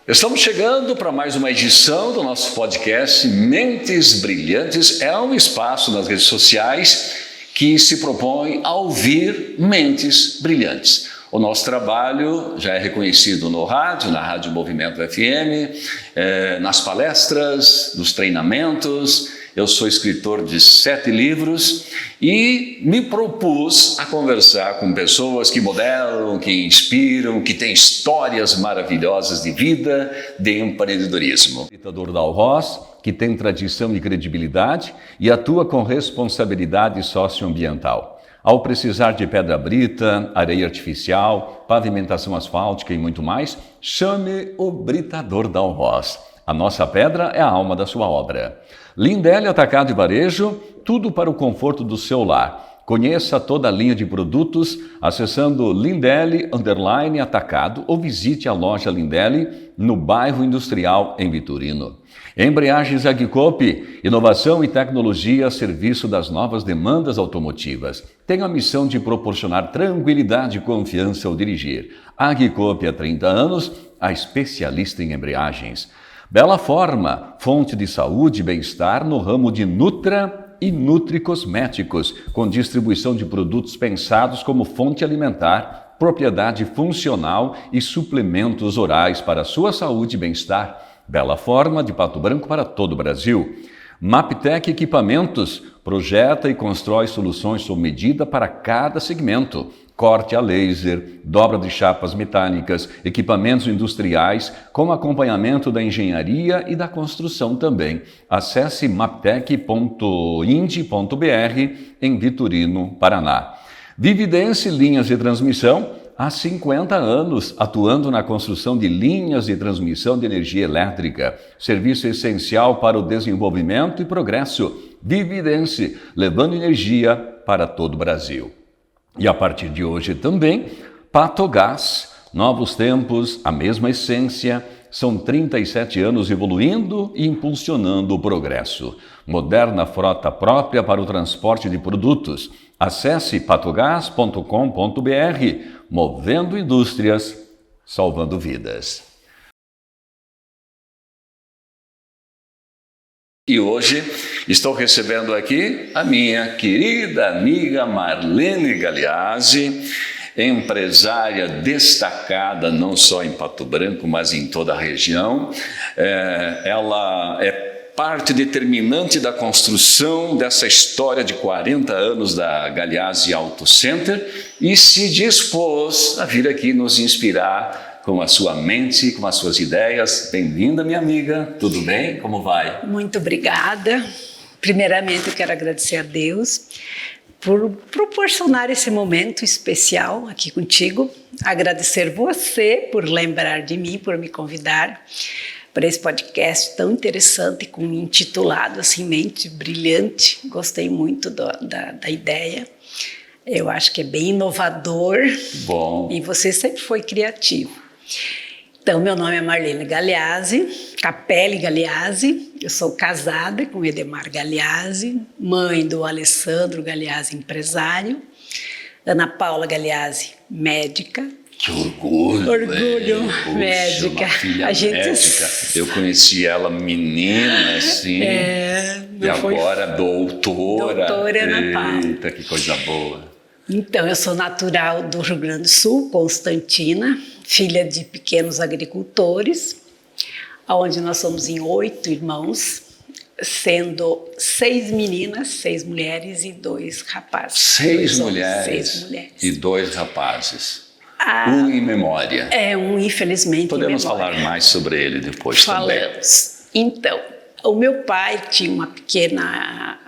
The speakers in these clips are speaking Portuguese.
Estamos chegando para mais uma edição do nosso podcast Mentes Brilhantes. É um espaço nas redes sociais que se propõe a ouvir mentes brilhantes. O nosso trabalho já é reconhecido no rádio, na Rádio Movimento FM, nas palestras, nos treinamentos. Eu sou escritor de 7 livros e me propus a conversar com pessoas que modelam, que inspiram, que têm histórias maravilhosas de vida, de empreendedorismo. Ditador da Alroz, que tem tradição e credibilidade e atua com responsabilidade socioambiental. Ao precisar de pedra brita, areia artificial, pavimentação asfáltica e muito mais, chame o Britador da Alroz. A nossa pedra é a alma da sua obra. Lindelli Atacado e Varejo, tudo para o conforto do seu lar. Conheça toda a linha de produtos acessando Lindelli_Atacado ou visite a loja Lindelli no bairro Industrial em Vitorino. Embreagens Aguicop, inovação e tecnologia a serviço das novas demandas automotivas. Tem a missão de proporcionar tranquilidade e confiança ao dirigir. Aguicop há 30 anos, a especialista em embreagens. Bela Forma, fonte de saúde e bem-estar no ramo de Nutra e Nutri Cosméticos, com distribuição de produtos pensados como fonte alimentar, propriedade funcional e suplementos orais para a sua saúde e bem-estar. Bela Forma, de Pato Branco para todo o Brasil. Maptec Equipamentos, projeta e constrói soluções sob medida para cada segmento. Corte a laser, dobra de chapas metálicas, equipamentos industriais, com acompanhamento da engenharia e da construção também. Acesse maptec.ind.br em Vitorino, Paraná. Vividence Linhas de Transmissão, há 50 anos, atuando na construção de linhas de transmissão de energia elétrica. Serviço essencial para o desenvolvimento e progresso. Vividence, levando energia para todo o Brasil. E a partir de hoje também, Patogás, novos tempos, a mesma essência, são 37 anos evoluindo e impulsionando o progresso. Moderna frota própria para o transporte de produtos. Acesse patogás.com.br, movendo indústrias, salvando vidas. E hoje estou recebendo aqui a minha querida amiga Marlene Galeazzi, empresária destacada não só em Pato Branco, mas em toda a região. Ela é parte determinante da construção dessa história de 40 anos da Galeazzi Auto Center e se dispôs a vir aqui nos inspirar com a sua mente, com as suas ideias. Bem-vinda, minha amiga. Tudo bem? Como vai? Muito obrigada. Primeiramente, eu quero agradecer a Deus por proporcionar esse momento especial aqui contigo. Agradecer você por lembrar de mim, por me convidar para esse podcast tão interessante, intitulado assim, Mente Brilhante. Gostei muito da ideia. Eu acho que é bem inovador. Bom. E você sempre foi criativo. Então, meu nome é Marlene Galeazzi, Capelli Galeazzi. Eu sou casada com Edemar Galeazzi, mãe do Alessandro Galeazzi, empresário. Ana Paula Galeazzi, médica. Que orgulho! Orgulho, médica. Uma filha a gente... médica. Eu conheci ela menina, assim. E agora doutora. Doutora Ana Paula. Eita, que coisa boa. Então, eu sou natural do Rio Grande do Sul, Constantina, filha de pequenos agricultores, onde nós somos em 8 irmãos, sendo 6 meninas, 6 mulheres e 2 rapazes. 6 mulheres, 6 mulheres e 2 rapazes. Um em memória. Um infelizmente Podemos em memória. falar mais sobre ele depois também. Falamos. Então, o meu pai tinha uma pequena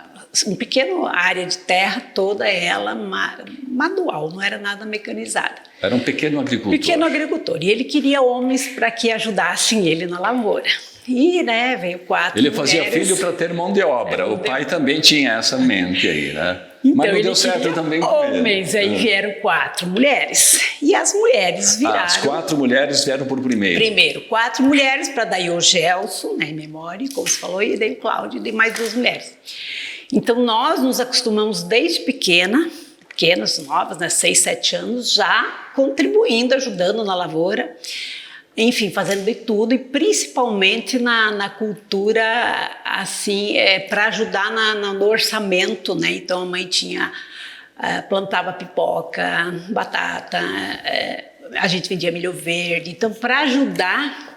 área de terra, toda ela manual, não era nada mecanizada. Era um pequeno agricultor. Pequeno agricultor. E ele queria homens para que ajudassem ele na lavoura. E, veio 4 Ele mulheres. fazia filho para ter mão de obra. O pai também tinha essa mente aí, né? Então, mas não deu certo também com ele. Homens, aí vieram 4 mulheres. E as mulheres viraram... As 4 mulheres vieram por primeiro. Primeiro, 4 mulheres, para daí o Gelson, em memória, como você falou, e daí o Cláudio, e daí mais 2 mulheres. Então, nós nos acostumamos desde pequena pequenas, novas, né, 6, 7 anos, já contribuindo, ajudando na lavoura, enfim, fazendo de tudo, e principalmente na cultura, assim, para ajudar no orçamento, né? Então a mãe plantava pipoca, batata, a gente vendia milho verde, então para ajudar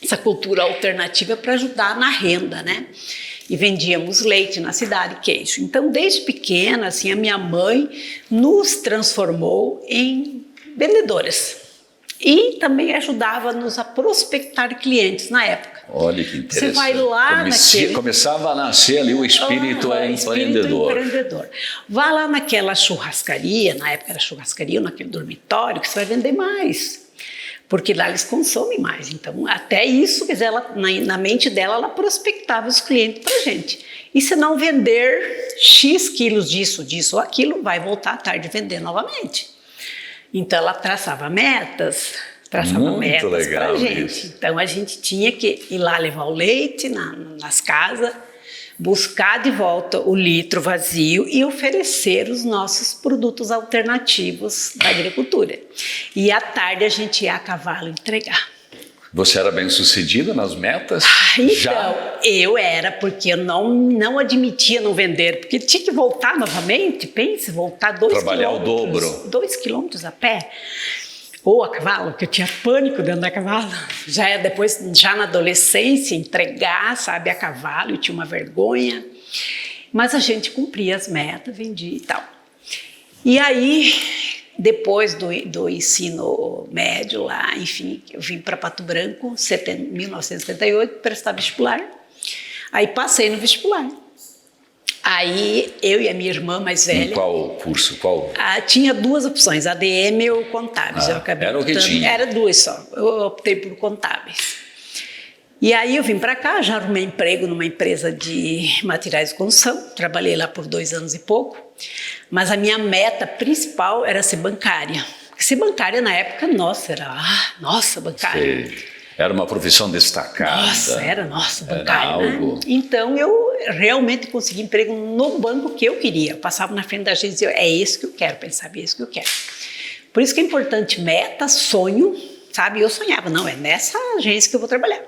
essa cultura alternativa, para ajudar na renda, né? E vendíamos leite na cidade, queijo. Então, desde pequena, assim, a minha mãe nos transformou em vendedoras. E também ajudava-nos a prospectar clientes na época. Olha que interessante. Você vai lá Começava a nascer ali o espírito empreendedor. Vá lá naquela churrascaria, na época era churrascaria, naquele dormitório, que você vai vender mais. Porque lá eles consomem mais. Então, até isso, quer dizer, na mente dela, ela prospectava os clientes para a gente. E se não vender X quilos disso ou aquilo, vai voltar à tarde vender novamente. Então, ela traçava metas para a gente. Isso. Então, a gente tinha que ir lá levar o leite nas casas, buscar de volta o litro vazio e oferecer os nossos produtos alternativos da agricultura. E à tarde a gente ia a cavalo entregar. Você era bem sucedida nas metas? Então, eu era, porque eu não admitia não vender, porque tinha que voltar novamente, pense, voltar 2 quilômetros. Trabalhar o dobro. 2 quilômetros a pé. Ou a cavalo, que eu tinha pânico dentro da cavalo. Depois, já na adolescência, entregar, sabe, a cavalo, eu tinha uma vergonha. Mas a gente cumpria as metas, vendia e tal. E aí, depois do ensino médio lá, enfim, eu vim para Pato Branco, em 1978, prestar vestibular. Aí passei no vestibular. Aí, eu e a minha irmã mais velha... Em qual curso? Tinha 2 opções, ADM ou contábeis. Eu acabei era o que tinha? Era 2 só. Eu optei por contábeis. E aí eu vim para cá, já arrumei emprego numa empresa de materiais de construção. Trabalhei lá por 2 anos e pouco. Mas a minha meta principal era ser bancária. Porque ser bancária na época, nossa, bancária. Sei. Era uma profissão destacada. Bancária, era algo. né? Então, eu realmente consegui emprego no banco que eu queria. Eu passava na frente da agência e dizia, é isso que eu quero, pensava, é isso que eu quero. Por isso que é importante meta, sonho, sabe? Eu sonhava, não, é nessa agência que eu vou trabalhar.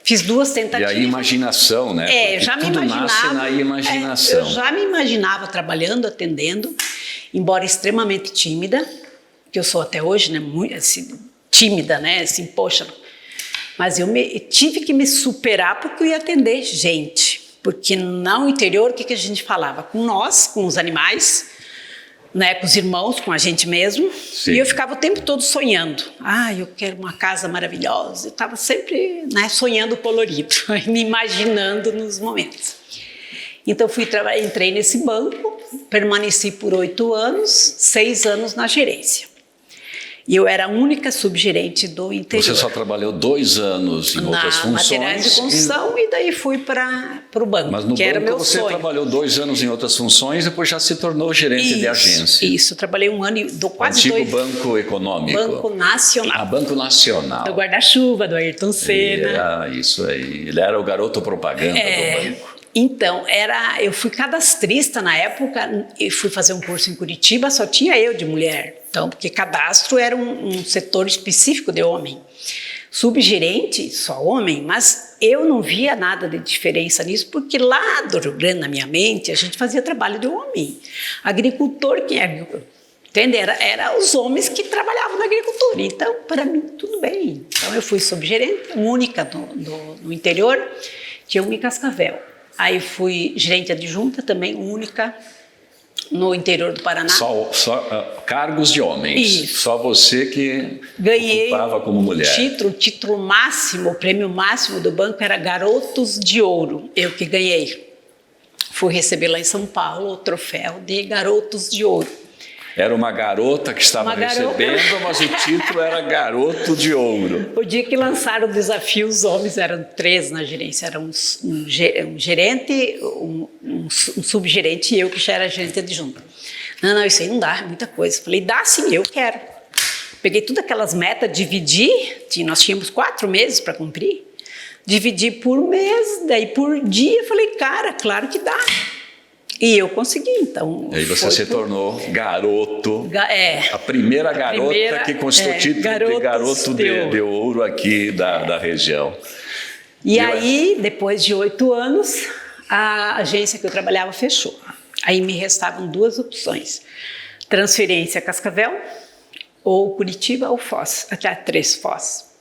Fiz 2 tentativas. E a imaginação, né? Porque já me tudo imaginava, nasce na imaginação. Eu já me imaginava trabalhando, atendendo, embora extremamente tímida, que eu sou até hoje, né? Muito assim, tímida, né? Assim, poxa... Mas eu tive que me superar porque eu ia atender gente. Porque no interior, o que a gente falava? Com nós, com os animais, né, com os irmãos, com a gente mesmo. Sim. E eu ficava o tempo todo sonhando. Eu quero uma casa maravilhosa. Eu estava sempre, né, sonhando colorido, me imaginando nos momentos. Então, entrei nesse banco, permaneci por 8 anos, 6 anos na gerência. E eu era a única subgerente do interior. Você só trabalhou 2 anos em outras funções? Materiais de construção e daí fui para o banco, mas no que banco era meu você sonho. Trabalhou 2 anos em outras funções e depois já se tornou gerente de agência. Isso, trabalhei 1 ano e quase 2... Antigo Banco Econômico. Banco Nacional. Banco Nacional. Do guarda-chuva, do Ayrton Senna. Isso aí. Ele era o garoto propaganda do banco. Então, eu fui cadastrista na época, e fui fazer um curso em Curitiba, só tinha eu de mulher. Então, porque cadastro era um setor específico de homem. Subgerente, só homem, mas eu não via nada de diferença nisso, porque lá do Rio Grande, na minha mente, a gente fazia trabalho de homem. Agricultor, quem é? Entende? Era os homens que trabalhavam na agricultura. Então, para mim, tudo bem. Então, eu fui subgerente, única no interior, tinha uma em Cascavel. Aí fui gerente adjunta, também única no interior do Paraná. Só cargos de homens. Isso. Só você que ocupava como mulher. O título máximo, o prêmio máximo do banco era Garotos de Ouro. Eu que ganhei. Fui receber lá em São Paulo o troféu de Garotos de Ouro. Era uma garota que estava recebendo, mas o título era Garoto de Ouro. O dia que lançaram o desafio, os homens eram 3 na gerência. Era um gerente, um subgerente e eu que já era gerente adjunta. Não, isso aí não dá, é muita coisa. Falei, dá sim, eu quero. Peguei todas aquelas metas, dividi, nós tínhamos 4 meses para cumprir. Dividi por mês, daí por dia, falei, cara, claro que dá. E eu consegui, então. E aí você se tornou garoto. A primeira garota que conquistou o título de garoto de ouro aqui da região. E aí, depois de 8 anos, a agência que eu trabalhava fechou. Aí me restavam 2 opções. Transferência a Cascavel, ou Curitiba, ou Foz. Até 3 Foz.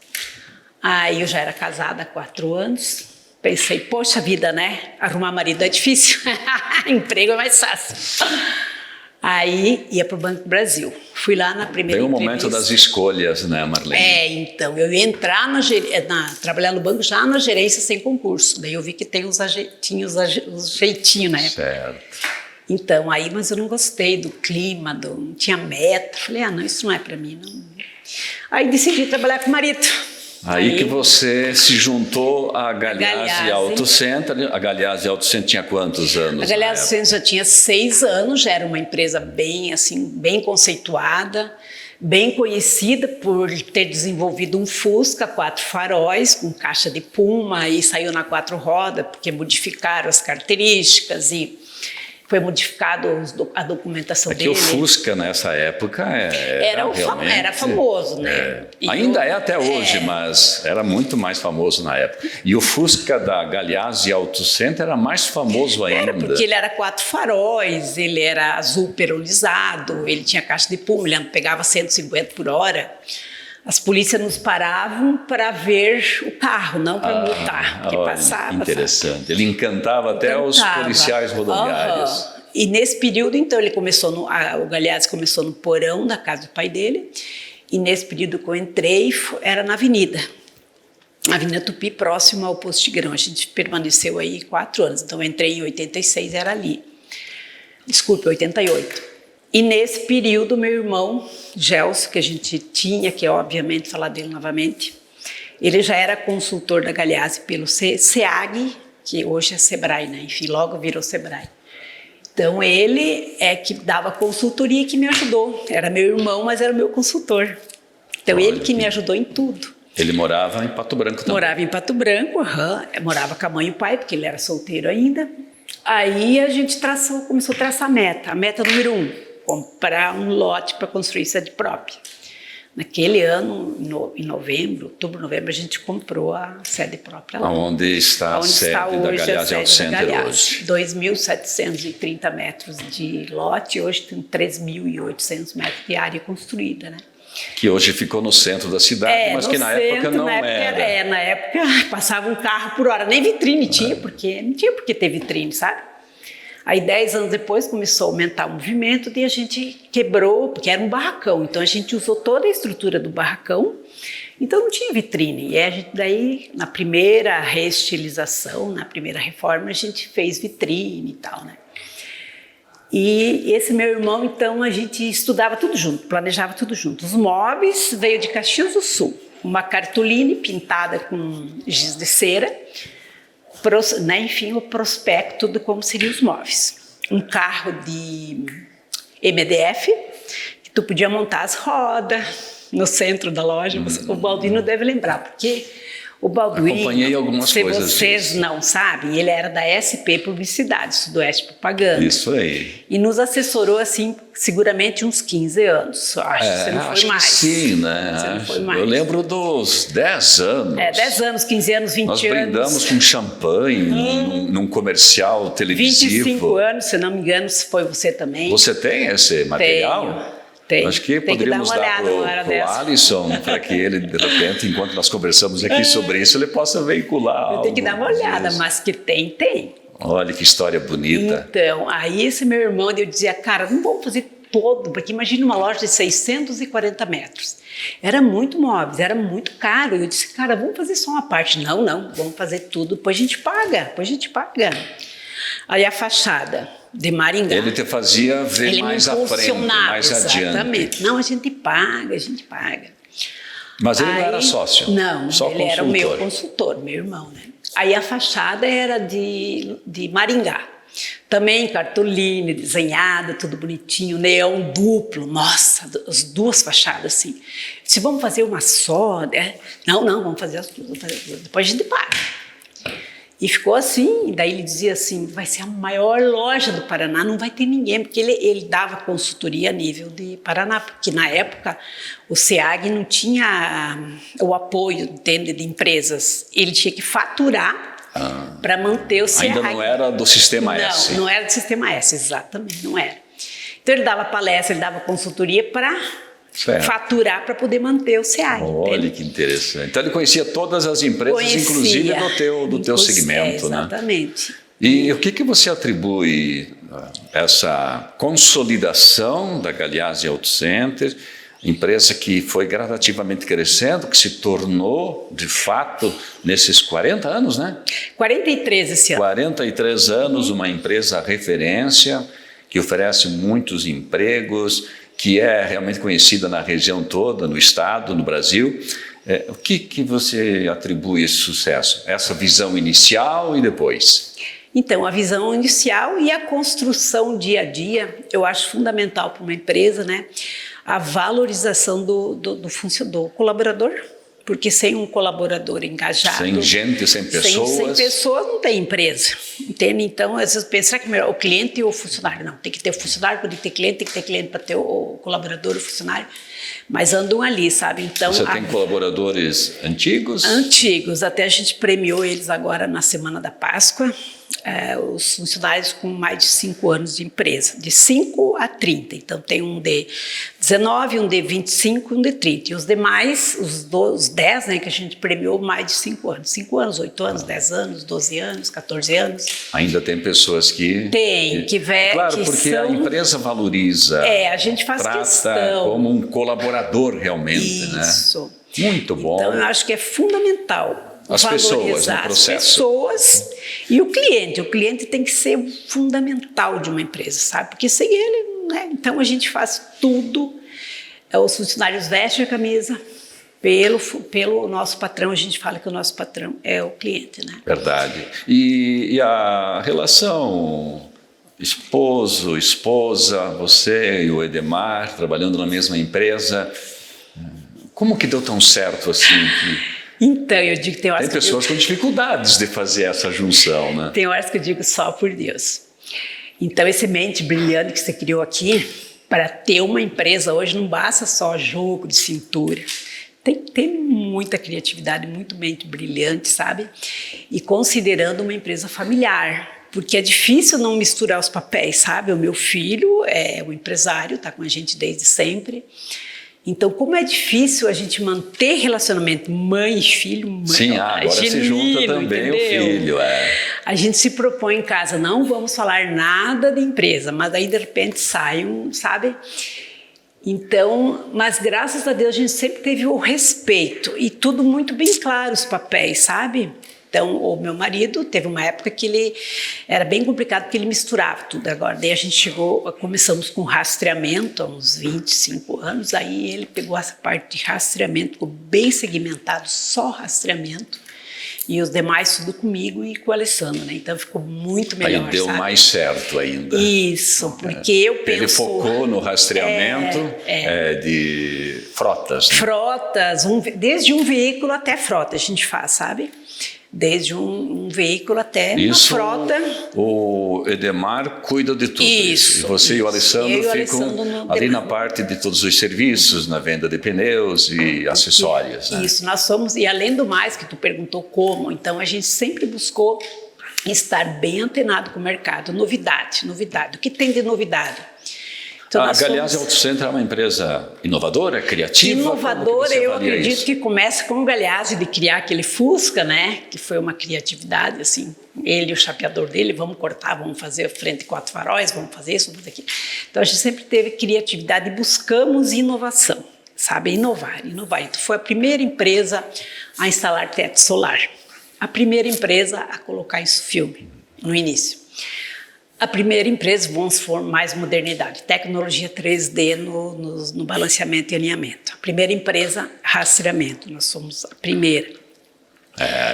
Aí eu já era casada há 4 anos. Pensei, poxa vida, né? Arrumar marido é difícil. Emprego é mais fácil. Aí ia para o Banco do Brasil. Fui lá na primeira entrevista. Tem um momento das escolhas, né, Marlene? Então, eu ia entrar trabalhar no banco já na gerência sem concurso. Daí eu vi que tinha os jeitinhos, né? Certo. Então, aí, mas eu não gostei do clima, não tinha meta. Falei, não, isso não é para mim. Não. Aí decidi trabalhar com o marido. Aí que você se juntou a Galhazi Auto Center. A Galhazi Auto Center tinha quantos anos? A Galhazi Auto Center já tinha 6 anos, já era uma empresa bem, assim, bem conceituada, bem conhecida por ter desenvolvido um Fusca 4 faróis com caixa de Puma e saiu na 4 rodas, porque modificaram as características e foi modificado a documentação dele. O Fusca nessa época era famoso, né? Ainda é até hoje, mas era muito mais famoso na época. E o Fusca da Galhazi Auto Center era mais famoso ainda. Era porque ele era 4 faróis, ele era azul perolizado, ele tinha caixa de Puma, ele pegava 150 por hora. As polícias nos paravam para ver o carro, não para multar, porque passava. Interessante. Ele encantava até os policiais rodoviários. E nesse período, então, o Galhazi começou no porão da casa do pai dele. E nesse período que eu entrei, era na Avenida Tupi, próximo ao Posto Tigrão. A gente permaneceu aí 4 anos. Então, eu entrei em 86, era ali. Desculpe, 88. E nesse período, meu irmão, Gelson, que a gente tinha, que obviamente falar dele novamente, ele já era consultor da Galhazi pelo SEAG, que hoje é Sebrae, né? Enfim, logo virou Sebrae. Então, ele é que dava consultoria e que me ajudou. Era meu irmão, mas era meu consultor. Então, ele que me ajudou em tudo. Ele morava em Pato Branco também? Morava em Pato Branco, morava com a mãe e o pai, porque ele era solteiro ainda. Aí a gente começou a traçar a meta número 1, comprar um lote para construir sede própria. Naquele ano, em outubro, novembro, a gente comprou a sede própria lá. Onde está a sede da Galhazi Auto Center hoje? 2.730 metros de lote, hoje tem 3.800 metros de área construída, né? Que hoje ficou no centro da cidade, mas que na época não era. Na época passava um carro por hora, nem vitrine tinha, porque não tinha por que ter vitrine, sabe? Aí 10 anos depois começou a aumentar o movimento e a gente quebrou, porque era um barracão, então a gente usou toda a estrutura do barracão, então não tinha vitrine. E a gente daí, na primeira reestilização, na primeira reforma, a gente fez vitrine e tal, né? E esse meu irmão, então, a gente estudava tudo junto, planejava tudo junto. Os móveis veio de Caxias do Sul, uma cartolina pintada com giz de cera, enfim, o prospecto de como seriam os móveis. Um carro de MDF, que tu podia montar as rodas no centro da loja. O Baldino deve lembrar, porque o Balduino, acompanhei algumas coisas se vocês disso. Não sabem, ele era da SP Publicidade, Sudoeste Propaganda. Isso aí. E nos assessorou, assim, seguramente uns 15 anos. Acho que você não foi mais. Sim, né? Você não foi mais. Eu lembro dos 10 anos. 10 anos, 15 anos, 20 Nós anos. Nós brindamos com champanhe num comercial televisivo. 25 anos, se não me engano, foi você também. Você tem esse material? Tem. Acho que poderíamos dar para o Alisson, para que ele, de repente, enquanto nós conversamos aqui sobre isso, ele possa veicular algo. Eu tenho que dar uma olhada, mas que tem. Olha que história bonita. Então, aí esse meu irmão, eu dizia, cara, não vamos fazer todo, porque imagina uma loja de 640 metros. Era muito móveis, era muito caro. Eu disse, cara, vamos fazer só uma parte. Não, vamos fazer tudo, depois a gente paga. Aí a fachada de Maringá. Ele te fazia ver ele mais à frente, mais adiante. Exatamente. Não, a gente paga. Mas ele não era sócio? Não, só ele consultor. era o meu consultor, meu irmão, né? Aí a fachada era de Maringá. Também cartolina, desenhada, tudo bonitinho, neon duplo. Nossa, as 2 fachadas assim. Se vamos fazer uma só, Não, vamos fazer as duas. Depois a gente paga. E ficou assim, daí ele dizia assim, vai ser a maior loja do Paraná, não vai ter ninguém, porque ele dava consultoria a nível de Paraná, porque na época o SEAG não tinha o apoio, entende, de empresas, ele tinha que faturar para manter o SEAG. Ainda não era do Sistema S. Não era do Sistema S, exatamente, não era. Então ele dava palestra, ele dava consultoria para faturar para poder manter o SEAG. Olha, entende? Que interessante. Então ele conhecia todas as empresas, inclusive do teu segmento, né? Exatamente. E o que você atribui essa consolidação da Galeazzi Auto Center, empresa que foi gradativamente crescendo, que se tornou, de fato, nesses 40 anos, né? 43 esse ano. 43 anos, uma empresa referência, que oferece muitos empregos, que é realmente conhecida na região toda, no estado, no Brasil. O que você atribui esse sucesso? Essa visão inicial e depois? Então, a visão inicial e a construção dia a dia, eu acho fundamental para uma empresa, né? A valorização do colaborador, porque sem um colaborador engajado... Sem gente, sem pessoas... Sem pessoas não tem empresa, entende? Então, às vezes pensa, será que é melhor o cliente ou o funcionário? Não, tem que ter o funcionário para ter cliente, tem que ter cliente para ter o colaborador, o funcionário, mas andam ali, sabe? Então, você tem colaboradores antigos? Antigos, até a gente premiou eles agora na Semana da Páscoa, os funcionários com mais de 5 anos de empresa, de 5 a 30. Então, tem um de 19, um de 25 e um de 30. E os demais, os 10, né, que a gente premiou mais de 5 anos. 5 anos, 8 anos, 10 anos, 12 anos, 14 anos. Ainda tem pessoas que... Tem, claro, que porque são... a empresa valoriza. A gente faz trata questão. Como um colaborador realmente, Isso. Né? Muito bom. Então, eu acho que é fundamental as pessoas no processo. As pessoas e o cliente. O cliente tem que ser fundamental de uma empresa, sabe? Porque sem ele, né? Então a gente faz tudo. Os funcionários vestem a camisa pelo nosso patrão. A gente fala que o nosso patrão é o cliente, né? Verdade. E a relação esposo, esposa, você e o Edemar trabalhando na mesma empresa, como que deu tão certo assim que... Então, eu digo que tem horas que pessoas com dificuldades de fazer essa junção, né? Tem horas que eu digo só por Deus. Então, esse mente brilhante que você criou aqui, para ter uma empresa hoje, não basta só jogo de cintura. Tem que ter muita criatividade, muito mente brilhante, sabe? E considerando uma empresa familiar, porque é difícil não misturar os papéis, sabe? O meu filho é um empresário, está com a gente desde sempre. Então, como é difícil a gente manter relacionamento mãe e filho, mãe, sim, agora se junta também, entendeu? O filho. A gente se propõe em casa, não vamos falar nada de empresa, mas aí de repente sai sabe? Então, mas graças a Deus a gente sempre teve o respeito e tudo muito bem claro, os papéis, sabe? Então, o meu marido teve uma época que ele era bem complicado porque ele misturava tudo. Agora, daí a gente começamos com rastreamento há uns 25 anos, aí ele pegou essa parte de rastreamento, ficou bem segmentado, só rastreamento, e os demais tudo comigo e com o Alessandro, né? Então ficou muito melhor, aí deu, sabe? Mais certo ainda. Isso, porque eu penso... Ele focou no rastreamento de frotas. Né? Frotas, desde um veículo até frota a gente faz, sabe? Desde um veículo até uma frota. O Edemar cuida de tudo isso. E você e o Alessandro ficam ali na parte de todos os serviços, na venda de pneus e acessórios. Né? Isso, nós somos, e além do mais, que tu perguntou como, então a gente sempre buscou estar bem antenado com o mercado. Novidade. O que tem de novidade? Então, a Galeazzi Auto Center é uma empresa inovadora, criativa? Inovadora, eu acredito que começa com o Galeazzi de criar aquele Fusca, né? Que foi uma criatividade, assim, ele e o chapeador dele, vamos cortar, vamos fazer frente 4 faróis, vamos fazer isso, tudo aquilo. Então a gente sempre teve criatividade e buscamos inovação, sabe? Inovar. Então foi a primeira empresa a instalar teto solar, a primeira empresa a colocar isso filme no início. A primeira empresa, vamos for mais modernidade, tecnologia 3D no balanceamento e alinhamento. A primeira empresa, rastreamento, nós somos a primeira.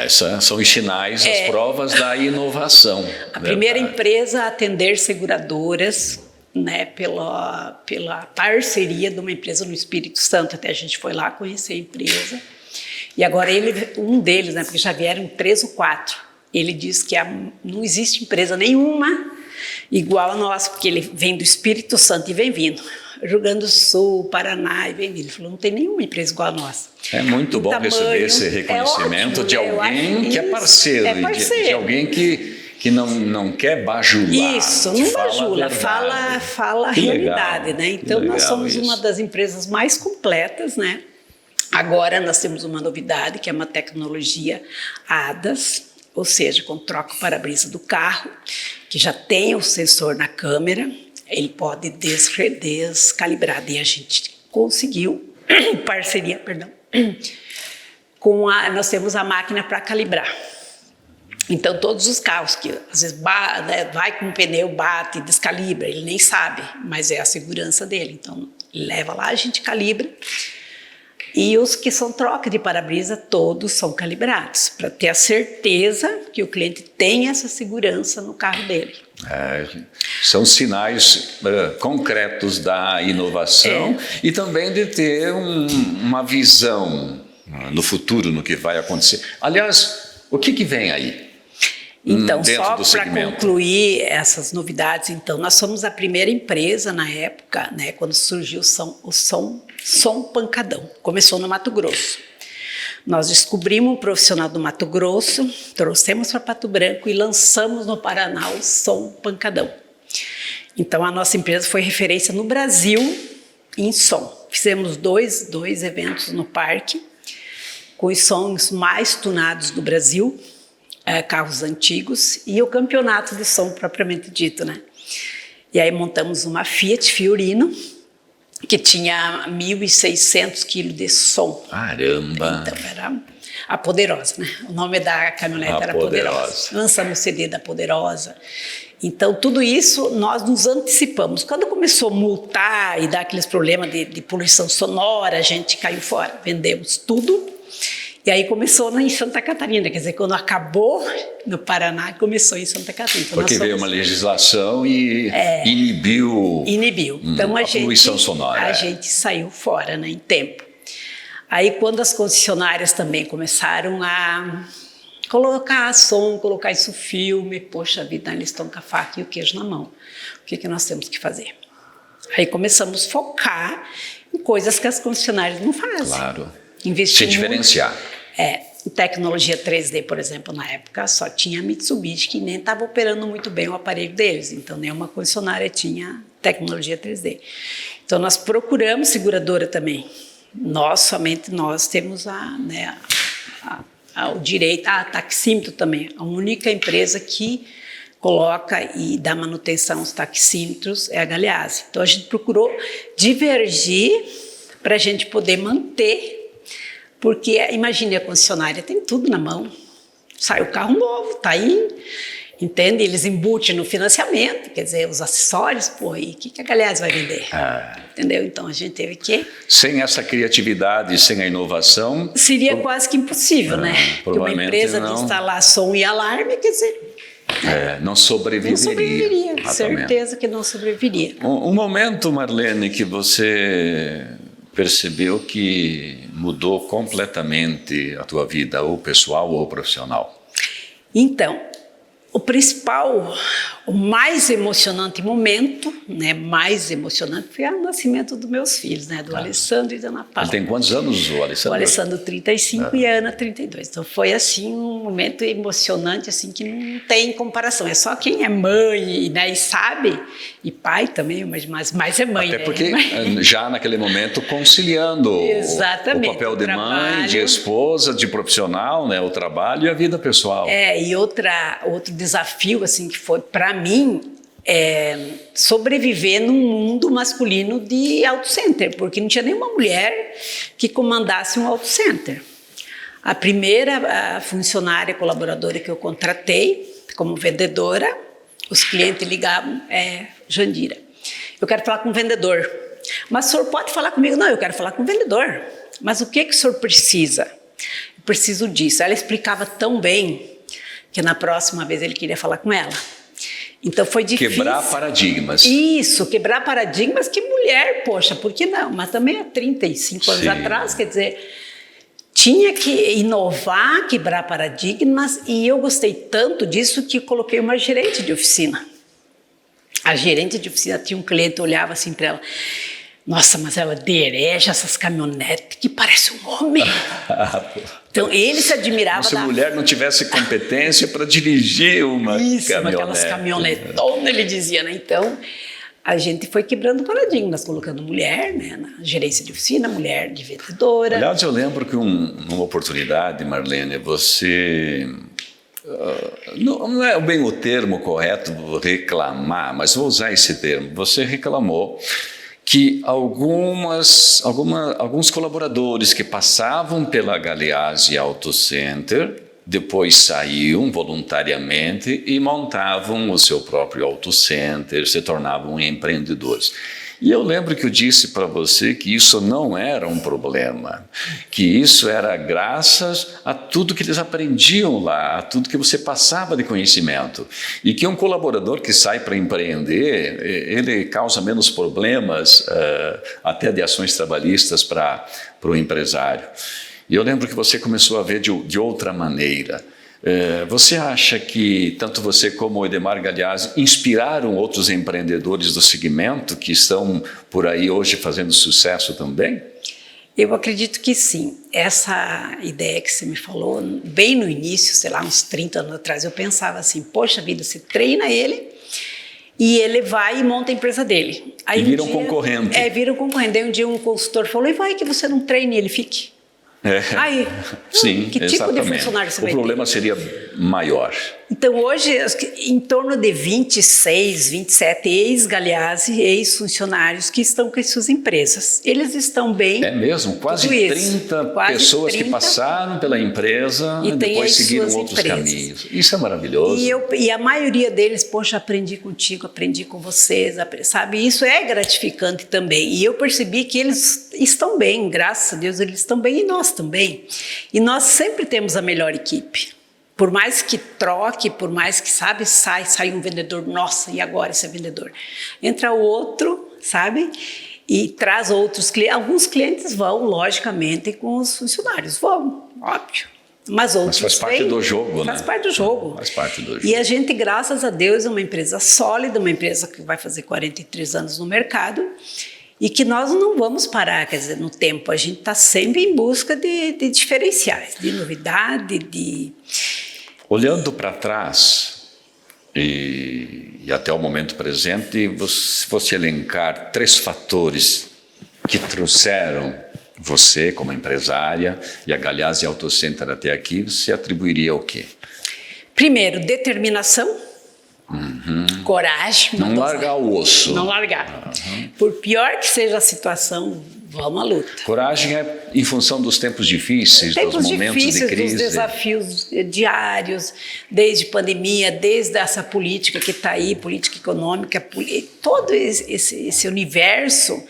São os sinais, as provas da inovação. A primeira empresa a atender seguradoras, né, pela parceria de uma empresa no Espírito Santo. Até a gente foi lá conhecer a empresa. E agora um deles, né, porque já vieram 3 ou 4. Ele diz que não existe empresa nenhuma igual a nossa, porque ele vem do Espírito Santo e vem vindo. Rio Grande do Sul, Paraná, e vem vindo. Ele falou, não tem nenhuma empresa igual a nossa. É muito bom receber esse reconhecimento de alguém que é parceiro, de alguém que não quer bajular. Isso, não bajula, fala a realidade, né? Então nós somos uma das empresas mais completas, né? Agora nós temos uma novidade, que é uma tecnologia ADAS, ou seja, com troca o para-brisa do carro, que já tem o sensor na câmera, ele pode descalibrar. E a gente conseguiu, parceria, nós temos a máquina para calibrar. Então, todos os carros que às vezes vai com o pneu, bate, descalibra, ele nem sabe, mas é a segurança dele. Então, ele leva lá, a gente calibra. E os que são troca de para-brisa, todos são calibrados, para ter a certeza que o cliente tem essa segurança no carro dele. São sinais concretos da inovação e também de ter uma visão no futuro, no que vai acontecer. Aliás, o que vem aí? Então, só para concluir essas novidades, então, nós somos a primeira empresa na época, né, quando surgiu o som pancadão. Começou no Mato Grosso. Nós descobrimos um profissional do Mato Grosso, trouxemos para Pato Branco e lançamos no Paraná o som pancadão. Então, a nossa empresa foi referência no Brasil em som. Fizemos dois eventos no parque, com os sons mais tunados do Brasil, carros antigos, e o campeonato de som propriamente dito, né? E aí montamos uma Fiat Fiorino, que tinha 1.600 quilos de som. Caramba! Então era a Poderosa, né? O nome da caminhonete era Poderosa. Lançamos o CD da Poderosa. Então, tudo isso nós nos antecipamos. Quando começou a multar e dar aqueles problemas de poluição sonora, a gente caiu fora. Vendemos tudo. E aí começou em Santa Catarina, quer dizer, quando acabou no Paraná, começou em Santa Catarina. Então, porque veio uma legislação e inibiu então, a poluição sonora. A gente saiu fora, né, em tempo. Aí quando as concessionárias também começaram a colocar som, colocar isso filme, poxa vida, eles estão com a faca e o queijo na mão. O que nós temos que fazer? Aí começamos a focar em coisas que as concessionárias não fazem. Claro. Investir se diferenciar. Em tecnologia 3D, por exemplo, na época só tinha Mitsubishi, que nem estava operando muito bem o aparelho deles, então nenhuma concessionária tinha tecnologia 3D. Então nós procuramos seguradora também. Somente nós temos o direito, a taxímetro também, a única empresa que coloca e dá manutenção aos taxímetros é a Galeazzi. Então a gente procurou divergir para a gente poder manter. Porque, imagine, a concessionária tem tudo na mão. Sai o carro novo, tá aí, entende? Eles embutem no financiamento, quer dizer, os acessórios, e o que a Galeazzi vai vender? Entendeu? Então, a gente teve que... Sem essa criatividade, sem a inovação... Seria quase que impossível, né? Porque uma empresa de instalar som e alarme, quer dizer... não sobreviveria. Não sobreviveria, certeza que não sobreviveria. Um momento, Marlene, que você... percebeu que mudou completamente a tua vida, ou pessoal ou profissional? Então, o principal, o mais emocionante momento, né, mais emocionante, foi o nascimento dos meus filhos, né, do Alessandro e da Ana Paula. Ele tem quantos anos, o Alessandro? O Alessandro 35 e a Ana 32. Então foi assim um momento emocionante assim que não tem comparação. É só quem é mãe, né, e sabe, e pai também, mas mais é mãe. Até porque já naquele momento conciliando o papel de mãe, de esposa, de profissional, né, o trabalho e a vida pessoal. E outro desafio assim que foi para mim sobreviver num mundo masculino de auto center, porque não tinha nenhuma mulher que comandasse um auto center. A primeira funcionária colaboradora que eu contratei como vendedora, os clientes ligavam, Jandira, eu quero falar com o vendedor. Mas o senhor pode falar comigo? Não, eu quero falar com o vendedor. Mas o que o senhor precisa? Eu preciso disso. Ela explicava tão bem que na próxima vez ele queria falar com ela. Então foi difícil. Quebrar paradigmas. Isso, quebrar paradigmas que mulher, poxa, por que não? Mas também há 35 anos atrás, quer dizer, tinha que inovar, quebrar paradigmas, e eu gostei tanto disso que coloquei uma gerente de oficina. A gerente de oficina tinha um cliente, olhava assim para ela, nossa, mas ela dereja essas caminhonetes que parece um homem. Então ele se admirava. Como se a mulher não tivesse competência para dirigir uma caminhonete. Aquelas caminhonetonas, ele dizia, né? Então a gente foi quebrando paradigmas, colocando mulher, né, na gerência de oficina, mulher de vendedora. Aliás, eu lembro que numa oportunidade, Marlene, você... não é bem o termo correto reclamar, mas vou usar esse termo. Você reclamou que alguns colaboradores que passavam pela Galeazzi Auto Center depois saíam voluntariamente e montavam o seu próprio auto center, se tornavam empreendedores. E eu lembro que eu disse para você que isso não era um problema, que isso era graças a tudo que eles aprendiam lá, a tudo que você passava de conhecimento. E que um colaborador que sai para empreender, ele causa menos problemas, até de ações trabalhistas para o empresário. E eu lembro que você começou a ver de outra maneira. Você acha que tanto você como o Edemar Galeazzi inspiraram outros empreendedores do segmento que estão por aí hoje fazendo sucesso também? Eu acredito que sim. Essa ideia que você me falou, bem no início, sei lá, uns 30 anos atrás, eu pensava assim, poxa vida, você treina ele e ele vai e monta a empresa dele. Aí e viram concorrente. Viram concorrente. Aí um dia um consultor falou, e vai que você não treine e ele fique? Aí, sim, que tipo de funcionário você vai ter? O problema seria maior. Então, hoje, em torno de 26, 27 ex-Galeazzi, ex-funcionários que estão com as suas empresas. Eles estão bem. É mesmo? Quase 30 pessoas que passaram pela empresa e depois seguiram outros caminhos. Isso é maravilhoso. E a maioria deles, poxa, aprendi contigo, aprendi com vocês, sabe? Isso é gratificante também. E eu percebi que eles estão bem, graças a Deus, eles estão bem e nós também. E nós sempre temos a melhor equipe. Por mais que troque, por mais que, sabe, sai um vendedor, nossa, e agora esse vendedor? Entra outro, sabe, e traz outros clientes. Alguns clientes vão, logicamente, com os funcionários, vão, óbvio. Mas outros faz parte do jogo, né? Faz parte do jogo. Faz parte do jogo. E a gente, graças a Deus, é uma empresa sólida, uma empresa que vai fazer 43 anos no mercado, e que nós não vamos parar, quer dizer, no tempo. A gente está sempre em busca de diferenciais, de novidade, de... Olhando para trás e até o momento presente, se fosse elencar 3 fatores que trouxeram você como empresária e a Galeazzi Auto Center até aqui, você atribuiria ao quê? Primeiro, determinação. Coragem. Não largar o osso. Não largar. Por pior que seja a situação, vamos à luta. Coragem é em função dos tempos difíceis, dos momentos de crise. Dos desafios diários, desde pandemia, desde essa política que está aí, política econômica, todo esse universo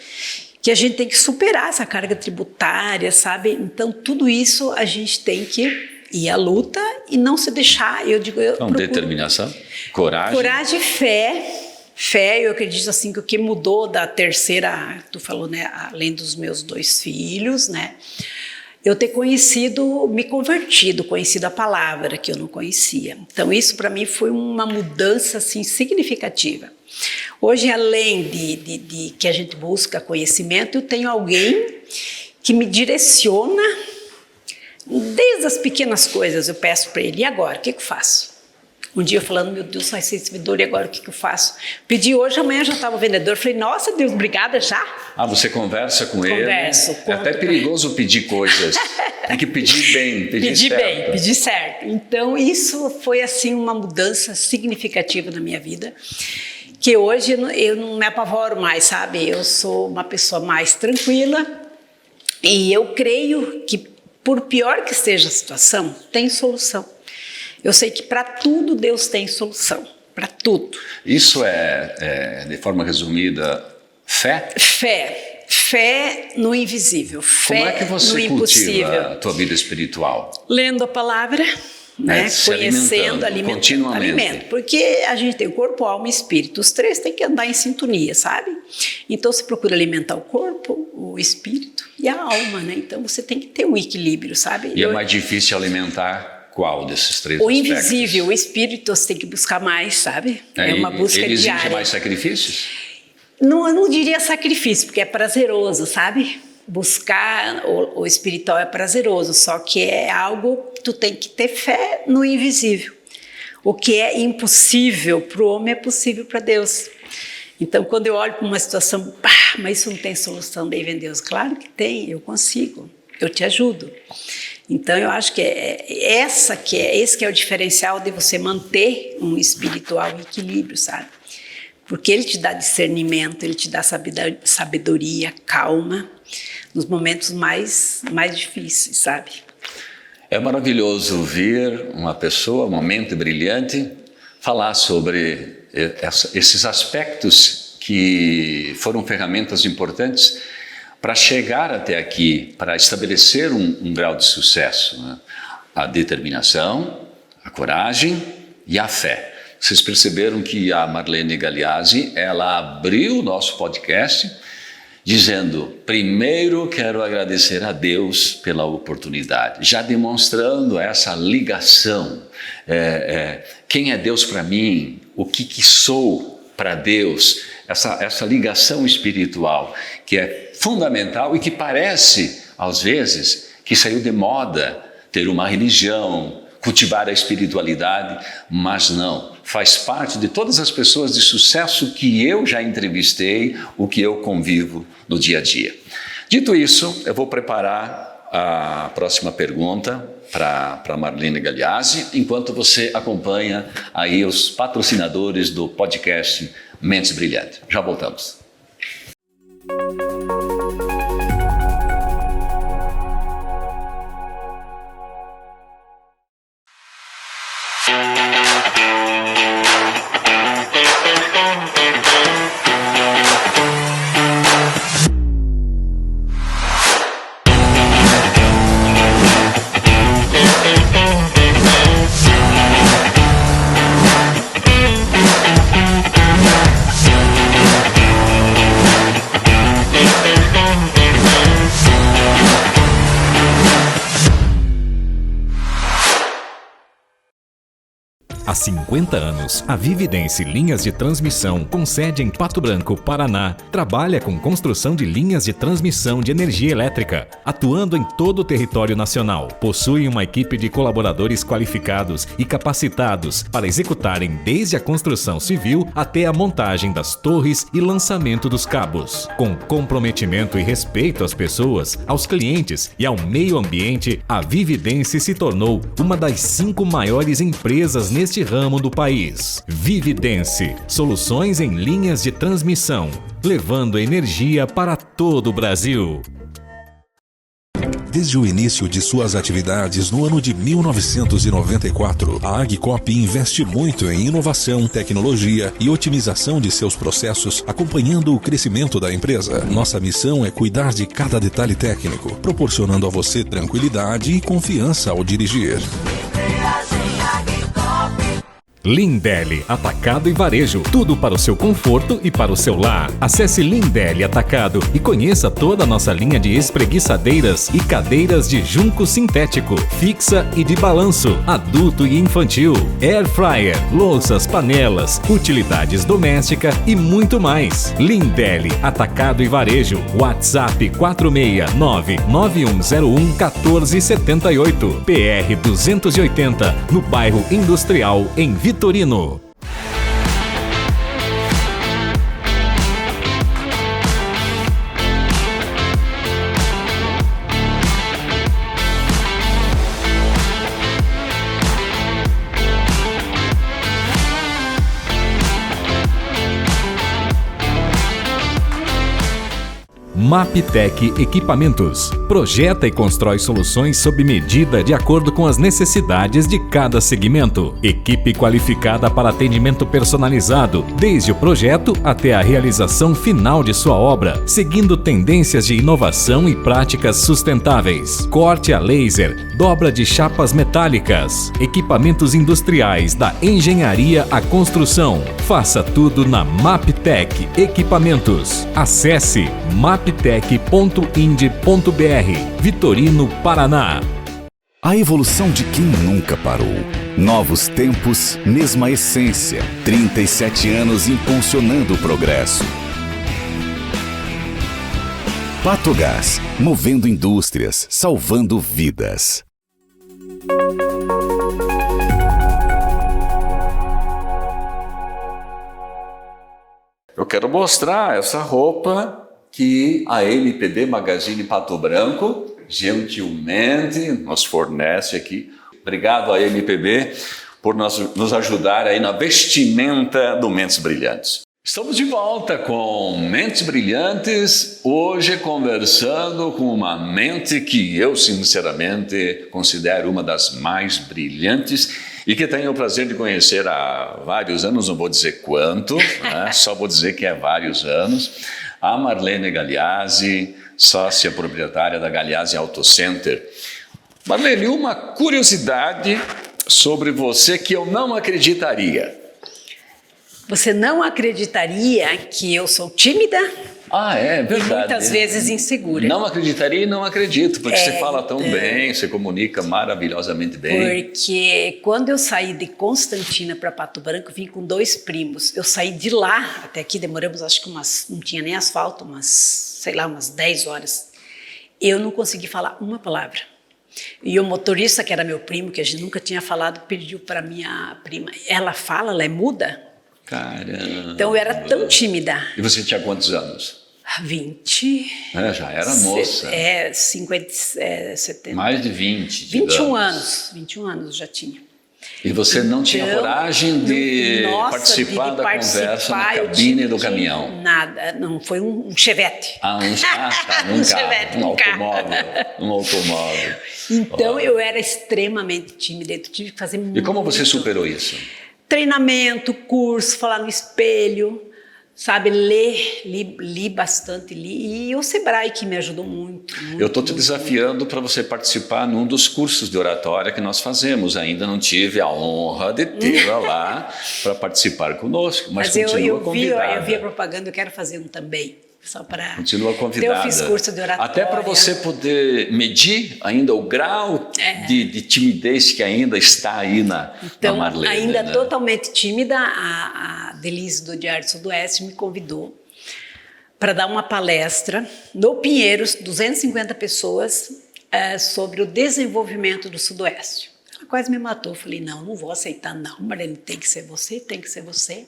que a gente tem que superar, essa carga tributária, sabe? Então, tudo isso a gente tem que ir à luta e não se deixar, Então, determinação, coragem. Coragem e fé. Fé, eu acredito assim que o que mudou da terceira, tu falou, né, além dos meus 2 filhos, né, eu ter me convertido, conhecido a palavra que eu não conhecia. Então isso para mim foi uma mudança assim significativa. Hoje, além de que a gente busca conhecimento, eu tenho alguém que me direciona desde as pequenas coisas. Eu peço para ele, e agora, o que eu faço? Um dia eu falando, meu Deus, vai ser esse vendedor, e agora o que eu faço? Pedi hoje, amanhã já estava vendedor. Falei, nossa Deus, obrigada já. Você conversa com ele? Converso. É até perigoso pedir coisas. Tem que pedir bem, pedir certo. Então, isso foi assim uma mudança significativa na minha vida, que hoje eu não me apavoro mais, sabe? Eu sou uma pessoa mais tranquila e eu creio que, por pior que seja a situação, tem solução. Eu sei que para tudo Deus tem solução, para tudo. Isso é, de forma resumida, fé? Fé no invisível, fé Como é que você no impossível. cultiva a tua vida espiritual? Lendo a palavra, né? Se Conhecendo, continuamente. alimento. Porque a gente tem o corpo, alma e espírito. Os três têm que andar em sintonia, sabe? Então você procura alimentar o corpo, o espírito e a alma, né? Então você tem que ter um equilíbrio, sabe? E é mais difícil alimentar qual desses três o aspectos? Invisível, o espírito você tem que buscar mais, sabe? É uma busca ele diária. exige mais sacrifícios? Não, eu não diria sacrifício, porque é prazeroso, sabe? Buscar o espiritual é prazeroso, só que é algo que tu tem que ter fé no invisível. O que é impossível para o homem é possível para Deus. Então, quando eu olho para uma situação, mas isso não tem solução, daí vem Deus. Claro que tem, eu consigo, eu te ajudo. Então, eu acho que esse que é o diferencial de você manter um espiritual em equilíbrio, sabe? Porque ele te dá discernimento, ele te dá sabedoria, calma, nos momentos mais difíceis, sabe? É maravilhoso ver uma pessoa, uma mente brilhante, falar sobre esses aspectos que foram ferramentas importantes para chegar até aqui, para estabelecer um grau de sucesso, né? A determinação, a coragem e a fé. Vocês perceberam que a Marlene Galeazzi, ela abriu o nosso podcast dizendo: primeiro quero agradecer a Deus pela oportunidade, já demonstrando essa ligação, quem é Deus para mim, o que sou para Deus, essa ligação espiritual que é fundamental e que parece, às vezes, que saiu de moda ter uma religião, cultivar a espiritualidade, mas não, faz parte de todas as pessoas de sucesso que eu já entrevistei, o que eu convivo no dia a dia. Dito isso, eu vou preparar a próxima pergunta para Marlene Galeazzi, enquanto você acompanha aí os patrocinadores do podcast Mentes Brilhantes. Já voltamos. Há 50 anos, a Vividence Linhas de Transmissão, com sede em Pato Branco, Paraná, trabalha com construção de linhas de transmissão de energia elétrica, atuando em todo o território nacional. Possui uma equipe de colaboradores qualificados e capacitados para executarem desde a construção civil até a montagem das torres e lançamento dos cabos. Com comprometimento e respeito às pessoas, aos clientes e ao meio ambiente, a Vividence se tornou uma das 5 maiores empresas neste ramo do país. Vividence, soluções em linhas de transmissão, levando energia para todo o Brasil. Desde o início de suas atividades no ano de 1994, a Agcop investe muito em inovação, tecnologia e otimização de seus processos, acompanhando o crescimento da empresa. Nossa missão é cuidar de cada detalhe técnico, proporcionando a você tranquilidade e confiança ao dirigir. Lindelli Atacado e Varejo, tudo para o seu conforto e para o seu lar. Acesse Lindelli Atacado e conheça toda a nossa linha de espreguiçadeiras e cadeiras de junco sintético, fixa e de balanço, adulto e infantil, air fryer, louças, panelas, utilidades domésticas e muito mais. Lindelli Atacado e Varejo, WhatsApp 469-9101-1478, PR 280, no bairro Industrial, em Vitorino. Maptec Equipamentos. Projeta e constrói soluções sob medida de acordo com as necessidades de cada segmento. Equipe qualificada para atendimento personalizado, desde o projeto até a realização final de sua obra, seguindo tendências de inovação e práticas sustentáveis. Corte a laser, dobra de chapas metálicas, equipamentos industriais da engenharia à construção. Faça tudo na Maptec Equipamentos. Acesse maptec.ind.br, Vitorino, Paraná. A evolução de quem nunca parou. Novos tempos, mesma essência. 37 anos impulsionando o progresso. Patogás, movendo indústrias, salvando vidas. Eu quero mostrar essa roupa que a MPB Magazine Pato Branco gentilmente nos fornece aqui. Obrigado à MPB por nos ajudar aí na vestimenta do Mentes Brilhantes. Estamos de volta com Mentes Brilhantes, hoje conversando com uma mente que eu sinceramente considero uma das mais brilhantes e que tenho o prazer de conhecer há vários anos, não vou dizer quanto, né? Só vou dizer que é vários anos, a Marlene Galeazzi, sócia proprietária da Galeazzi Auto Center. Marlene, uma curiosidade sobre você que eu não acreditaria. Você não acreditaria que eu sou tímida? Ah, é verdade. E muitas vezes insegura. Não acreditaria e não acredito, porque você fala tão bem, você comunica maravilhosamente bem. Porque quando eu saí de Constantina para Pato Branco, vim com 2 primos. Eu saí de lá, até aqui demoramos, acho que não tinha nem asfalto, umas 10 horas. Eu não consegui falar uma palavra. E o motorista, que era meu primo, que a gente nunca tinha falado, pediu para minha prima. Ela é muda? Caramba! Então eu era tão tímida. E você tinha quantos anos? 20. Já era moça. 50, 70. Mais de 20. 21 anos. 21 anos já tinha. E você não tinha coragem de participar da conversa na cabine do caminhão? Nada, não, foi um Chevette. Um automóvel. Então eu era extremamente tímida, eu tive que fazer muito. E como você superou isso? Treinamento, curso, falar no espelho, sabe, li bastante, e o Sebrae que me ajudou muito. Eu estou te desafiando para você participar num dos cursos de oratória que nós fazemos. Ainda não tive a honra de tê-la lá para participar conosco, mas continua convidada. Eu vi a propaganda, eu quero fazer um também. Só para... Continua convidada. Eu fiz curso de oratória. Até para você poder medir ainda o grau de timidez que ainda está aí na Marlene. Ainda totalmente tímida, a Denise do Diário Sudoeste me convidou para dar uma palestra no Pinheiros, 250 pessoas, sobre o desenvolvimento do Sudoeste. Ela quase me matou. Eu falei, não vou aceitar não, Marlene, tem que ser você, tem que ser você.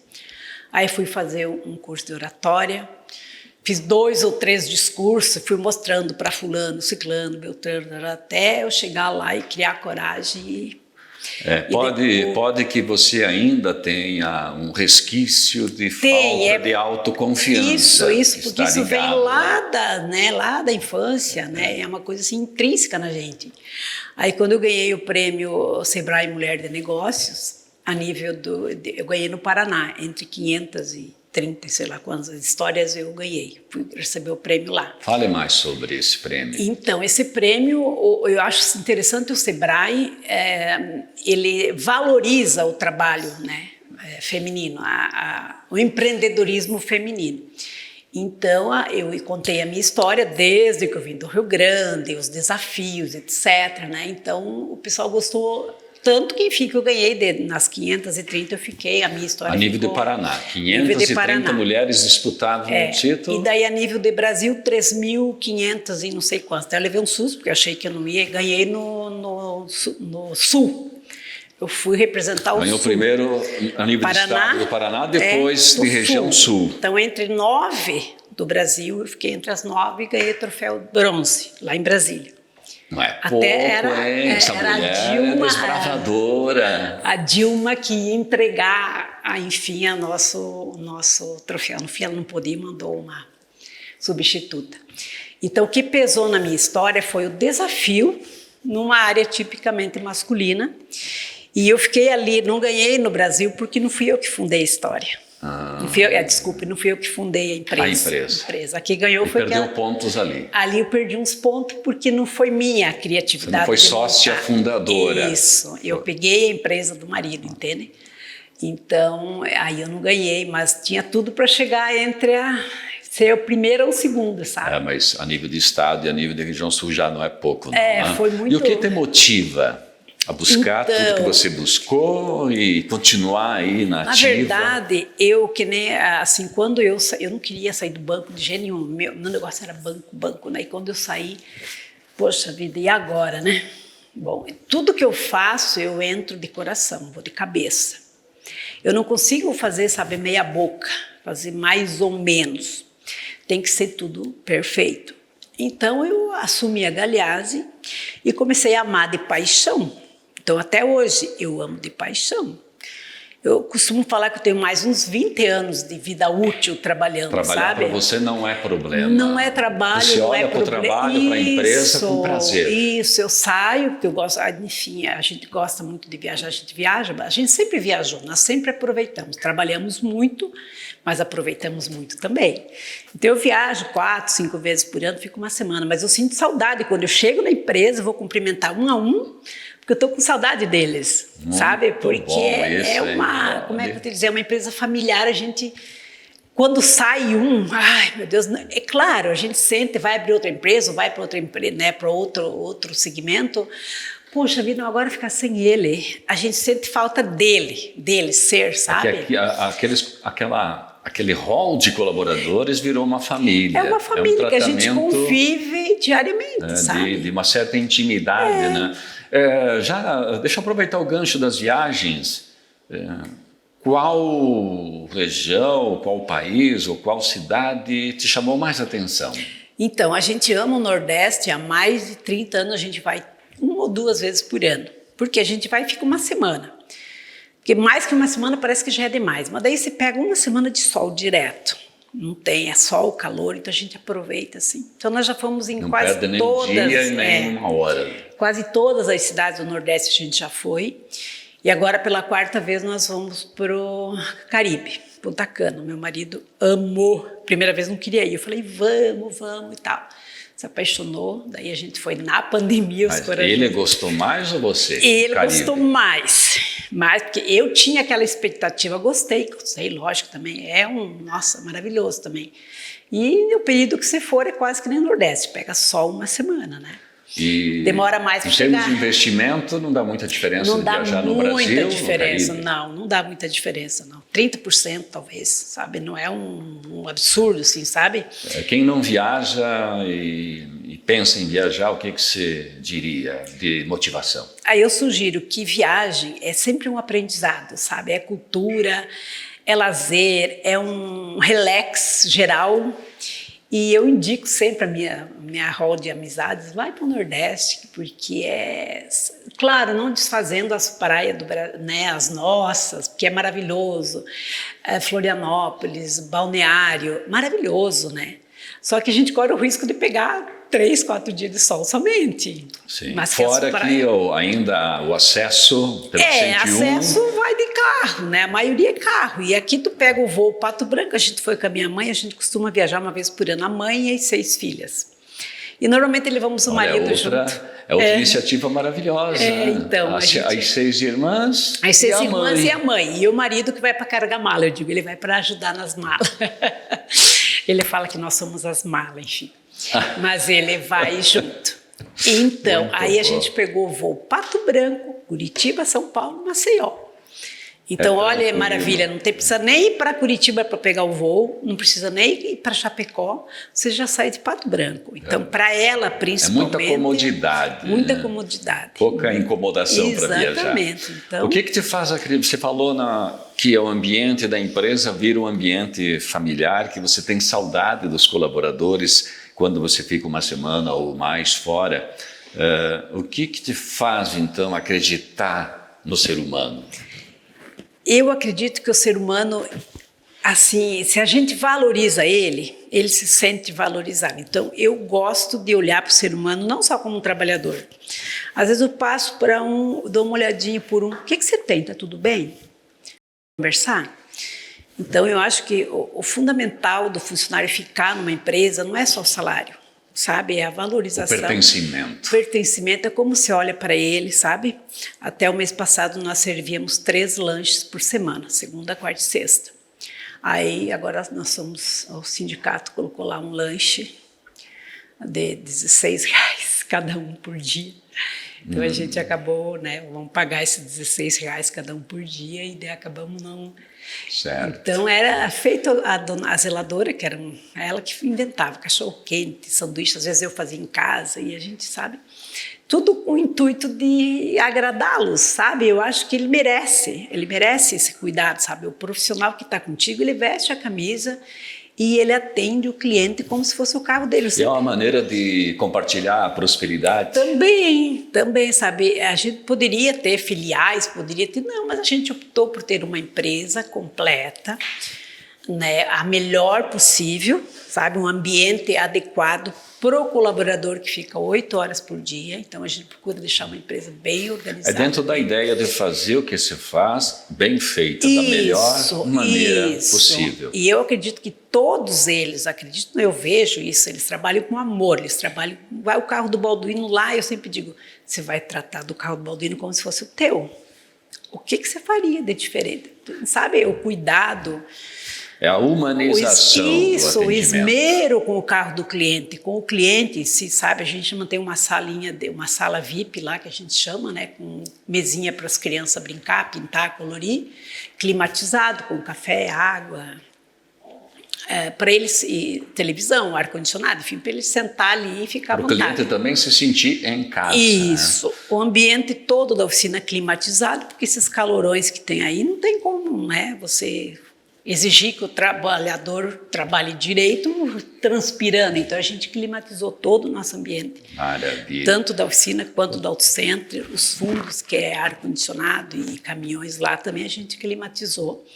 Aí fui fazer um curso de oratória. Fiz 2 ou 3 discursos, fui mostrando para fulano, ciclano, beltrano, até eu chegar lá e criar coragem. Pode que você ainda tenha um resquício de falta de autoconfiança. Isso, porque isso vem lá da infância, né? É uma coisa assim intrínseca na gente. Aí quando eu ganhei o prêmio Sebrae Mulher de Negócios, a nível eu ganhei no Paraná, entre 530, sei lá quantas histórias eu ganhei. Fui receber o prêmio lá. Fale mais sobre esse prêmio. Então, esse prêmio, eu acho interessante o Sebrae, ele valoriza o trabalho, né, feminino, o empreendedorismo feminino. Então, eu contei a minha história desde que eu vim do Rio Grande, os desafios, etc. Né? Então, o pessoal gostou. Tanto que, enfim, que eu ganhei nas 530, eu fiquei, a minha história a nível de Paraná, 530 mulheres disputavam o título. E daí, a nível de Brasil, 3.500 e não sei quantos. Então, eu levei um susto, porque eu achei que eu não ia, ganhei no Sul. Eu fui representar o Sul. Ganhou primeiro a nível de estado do Paraná, depois de região Sul. Então, entre 9 do Brasil, eu fiquei entre as 9 e ganhei o troféu bronze, lá em Brasília. Não é pouco, essa mulher é desbravadora. A Dilma que ia entregar, enfim, o nosso troféu. No fim, ela não podia e mandou substituta. Então, o que pesou na minha história foi o desafio numa área tipicamente masculina. E eu fiquei ali, não ganhei no Brasil porque não fui eu que fundei a história. Desculpe, não fui eu que fundei a empresa. A que ganhou foi perdeu pontos ali. Ali eu perdi uns pontos porque não foi minha criatividade. Você não foi sócia fundadora. Isso, eu peguei a empresa do marido, entende? Então, aí eu não ganhei, mas tinha tudo para chegar entre ser o primeiro ou o segundo, sabe? Mas a nível de estado e a nível da região sul já não é pouco, não, né? Foi muito... E o que te motiva a buscar tudo que você buscou e continuar aí na ativa? Na verdade, eu que nem assim, quando eu não queria sair do banco de jeito nenhum, meu negócio era banco, né? E quando eu saí, poxa vida, e agora, né? Bom, tudo que eu faço, eu entro de coração, vou de cabeça. Eu não consigo fazer, sabe, meia boca, fazer mais ou menos. Tem que ser tudo perfeito. Então, eu assumi a Galeazzi e comecei a amar de paixão. Então, até hoje, eu amo de paixão. Eu costumo falar que eu tenho mais uns 20 anos de vida útil trabalhando, Trabalhar sabe? para você não é problema. Não é trabalho, você não olha é para o trabalho, para a empresa com prazer. Isso, eu saio, porque eu gosto, enfim, a gente gosta muito de viajar, a gente sempre viajou, nós sempre aproveitamos, trabalhamos muito, mas aproveitamos muito também. Então eu viajo 4, 5 vezes por ano, fico uma semana, mas eu sinto saudade, quando eu chego na empresa, eu vou cumprimentar um a um, porque eu estou com saudade deles, sabe? Porque é uma, como é que eu te dizer, é uma empresa familiar, a gente, quando sai ai meu Deus, é claro, a gente sente, vai abrir outra empresa, vai para outra empresa, né, para outro segmento, poxa vida, agora ficar sem ele, a gente sente falta dele ser, sabe? Aquele hall de colaboradores virou uma família. É uma família que a gente convive diariamente, sabe? De uma certa intimidade, né? Deixa eu aproveitar o gancho das viagens. Qual região, qual país ou qual cidade te chamou mais atenção? Então, a gente ama o Nordeste, há mais de 30 anos a gente vai 1 ou 2 vezes por ano, porque a gente vai e fica uma semana. Porque mais que uma semana parece que já é demais, mas daí você pega uma semana de sol direto. Não tem, é sol, calor, então a gente aproveita assim. Então nós já fomos em quase todas. Não perde nem dia e nem uma hora. Quase todas as cidades do Nordeste a gente já foi. E agora pela 4ª vez nós vamos pro Caribe, Punta Cana. Meu marido amou. Primeira vez não queria ir, eu falei vamos e tal. Se apaixonou, daí a gente foi na pandemia. Mas ele gostou mais ou você? Ele gostou mais, porque eu tinha aquela expectativa, gostei, lógico, também, nossa, maravilhoso também. E o período que você for é quase que nem no Nordeste, pega só uma semana, né? E demora mais para chegar. Em termos de investimento, não dá muita diferença de viajar no Brasil? Não dá muita diferença, não dá muita diferença, não. 30% talvez, sabe? Não é um absurdo, assim, sabe? Quem não viaja e pensa em viajar, o que você diria de motivação? Aí eu sugiro que viagem é sempre um aprendizado, sabe? É cultura, é lazer, é um relax geral. E eu indico sempre a minha roda de amizades, vai para o Nordeste, porque claro, não desfazendo as praias né, as nossas, porque é maravilhoso, Florianópolis, Balneário, maravilhoso, né? Só que a gente corre o risco de pegar 3, 4 dias de sol somente. Sim. Mas fora que ainda o acesso pelo 101... acesso vai de carro, né? A maioria é carro. E aqui tu pega o voo Pato Branco, a gente foi com a minha mãe, a gente costuma viajar uma vez por ano, a mãe e 6 filhas. E normalmente levamos o marido junto. É outra iniciativa maravilhosa. Então, as 6 irmãs. As 6 irmãs e a mãe. E o marido que vai para carregar mala, eu digo, ele vai para ajudar nas malas. Ele fala que nós somos as malas, enfim. Mas ele vai junto. Então, muito aí bom. A gente pegou o voo Pato Branco, Curitiba, São Paulo, Maceió. Então, olha, é maravilha, não precisa nem ir para Curitiba para pegar o voo, não precisa nem ir para Chapecó, você já sai de Pato Branco. Então, para ela, principalmente... É muita comodidade. Muita comodidade. Pouca incomodação para viajar. Exatamente. Então, o que te faz acreditar? Você falou que o ambiente da empresa vira um ambiente familiar, que você tem saudade dos colaboradores quando você fica uma semana ou mais fora. O que te faz, então, acreditar no ser humano? Eu acredito que o ser humano, assim, se a gente valoriza ele, ele se sente valorizado. Então, eu gosto de olhar para o ser humano não só como um trabalhador. Às vezes eu passo para dou uma olhadinha por o que você tem? Tá tudo bem? Conversar? Então, eu acho que o fundamental do funcionário ficar numa empresa não é só o salário, sabe? É a valorização. O pertencimento. O pertencimento é como você olha para ele, sabe? Até o mês passado nós servíamos 3 lanches por semana, segunda, quarta e sexta. Aí agora o sindicato colocou lá um lanche de R$16 cada um por dia. Então a gente acabou, né? Vamos pagar esses R$16 cada um por dia e daí acabamos não. Certo. Então era feito a zeladora, que era ela que inventava cachorro quente, sanduíche, às vezes eu fazia em casa e a gente sabe. Tudo com o intuito de agradá-los, sabe? Eu acho que ele merece esse cuidado, sabe? O profissional que está contigo, ele veste a camisa e ele atende o cliente como se fosse o carro dele. E é uma maneira de compartilhar a prosperidade? Também, sabe? A gente poderia ter filiais, não, mas a gente optou por ter uma empresa completa, né? A melhor possível, sabe? Um ambiente adequado para o colaborador que fica 8 horas por dia. Então, a gente procura deixar uma empresa bem organizada. É dentro da ideia de fazer o que se faz bem feito, da melhor maneira possível. E eu acredito que todos eles, eu vejo isso, eles trabalham com amor, vai o carro do Balduino lá, eu sempre digo, você vai tratar do carro do Balduino como se fosse o teu. O que você faria de diferente? Sabe, o cuidado... É a humanização do atendimento. O esmero com o carro do cliente. Com o cliente, se sabe, a gente mantém uma sala VIP lá, que a gente chama, né, com mesinha para as crianças brincar, pintar, colorir, climatizado, com café, água, para eles, e televisão, ar-condicionado, enfim, para eles sentar ali e ficar à vontade. Para o cliente também se sentir em casa. Isso. Né? O ambiente todo da oficina climatizado, porque esses calorões que tem aí, não tem como, né, você... exigir que o trabalhador trabalhe direito, transpirando. Então, a gente climatizou todo o nosso ambiente. Maravilha. Tanto da oficina quanto do autocentro, os fundos, que é ar-condicionado, e caminhões lá também a gente climatizou.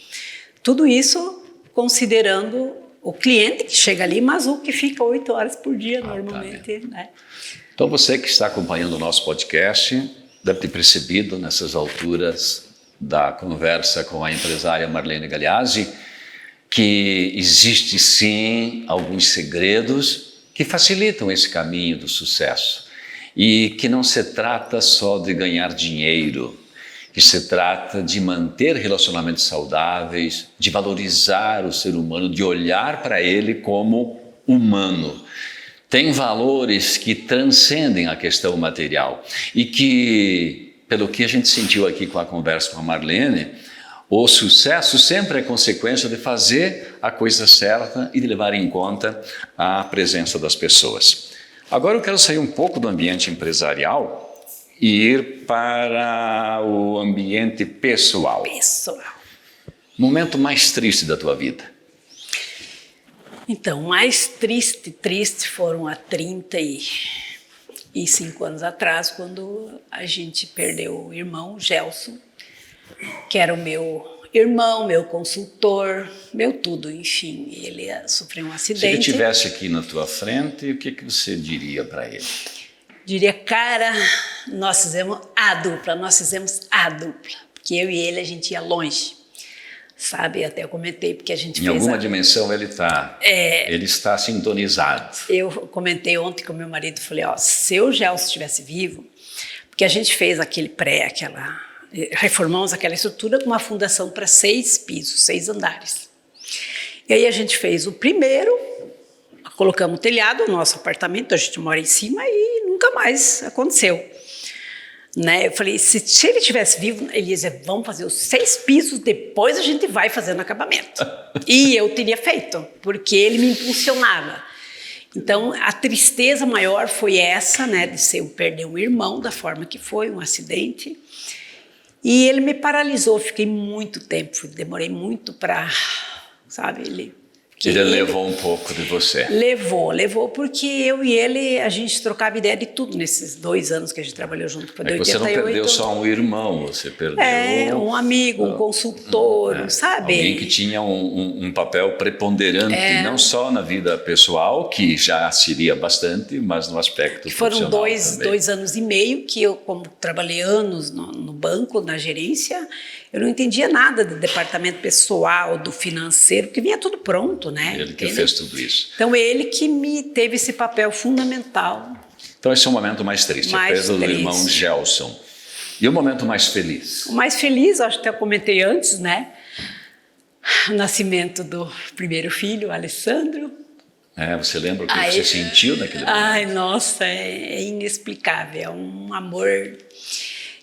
Tudo isso considerando o cliente que chega ali, mas o que fica 8 horas por dia normalmente. Tá, né? Então, você que está acompanhando o nosso podcast, deve ter percebido nessas alturas da conversa com a empresária Marlene Galeazzi, que existe sim alguns segredos que facilitam esse caminho do sucesso e que não se trata só de ganhar dinheiro, que se trata de manter relacionamentos saudáveis, de valorizar o ser humano, de olhar para ele como humano. Tem valores que transcendem a questão material e que, pelo que a gente sentiu aqui com a conversa com a Marlene, o sucesso sempre é consequência de fazer a coisa certa e de levar em conta a presença das pessoas. Agora eu quero sair um pouco do ambiente empresarial e ir para o ambiente pessoal. Momento mais triste da tua vida? Então, mais triste foram há 35 anos atrás, quando a gente perdeu o irmão Gelson, que era o meu irmão, meu consultor, meu tudo, enfim. Ele sofreu um acidente. Se ele estivesse aqui na tua frente, o que você diria para ele? Diria, cara, nós fizemos a dupla, porque eu e ele a gente ia longe. Sabe, até eu comentei, porque a gente fez... Em alguma dimensão ele está sintonizado. Eu comentei ontem com meu marido, falei, se o Gelson estivesse vivo, porque a gente fez reformamos aquela estrutura com uma fundação para 6 pisos, 6 andares. E aí a gente fez o primeiro, colocamos o telhado no nosso apartamento, a gente mora em cima e nunca mais aconteceu. Né? Eu falei, se ele estivesse vivo, ele ia dizer, vamos fazer os 6 pisos, depois a gente vai fazendo acabamento. E eu teria feito, porque ele me impulsionava. Então, a tristeza maior foi essa, né, de eu perder um irmão da forma que foi, um acidente. E ele me paralisou, fiquei muito tempo, demorei muito para, sabe, Porque ele levou um pouco de você. Levou, porque eu e ele, a gente trocava ideia de tudo nesses 2 anos que a gente trabalhou junto. É que você não perdeu só um irmão, você perdeu... um amigo, um consultor, sabe? Alguém que tinha um papel preponderante, não só na vida pessoal, que já seria bastante, mas no aspecto profissional também. Foram 2 anos e meio que eu, como trabalhei anos no banco, na gerência, eu não entendia nada do departamento pessoal, do financeiro, porque vinha tudo pronto, né? Ele que fez tudo isso. Então, ele que me teve esse papel fundamental. Então, esse é o momento mais triste, a perda do irmão Gelson. E o momento mais feliz? O mais feliz, acho que até eu comentei antes, né? O nascimento do primeiro filho, Alessandro. Você lembra o que você sentiu naquele momento? Ai, nossa, é inexplicável, é um amor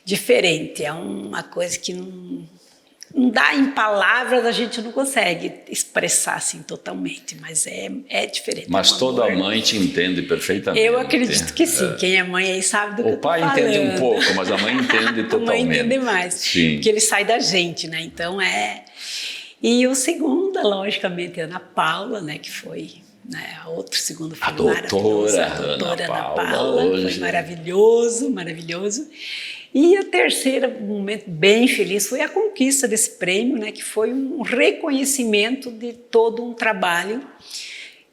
diferente, é uma coisa que não dá em palavras, a gente não consegue expressar assim totalmente, mas é diferente. Mas toda mãe te entende perfeitamente. Eu acredito que sim, quem é mãe aí sabe do que eu tô falando. O pai entende um pouco, mas a mãe entende totalmente. A mãe entende mais, sim. Porque ele sai da gente, né? Então E o segundo, logicamente, é a Ana Paula, né? Que foi... Né, outro segundo filho maravilhoso, a doutora Ana Paula, foi maravilhoso. E a terceira, um momento bem feliz, foi a conquista desse prêmio, né, que foi um reconhecimento de todo um trabalho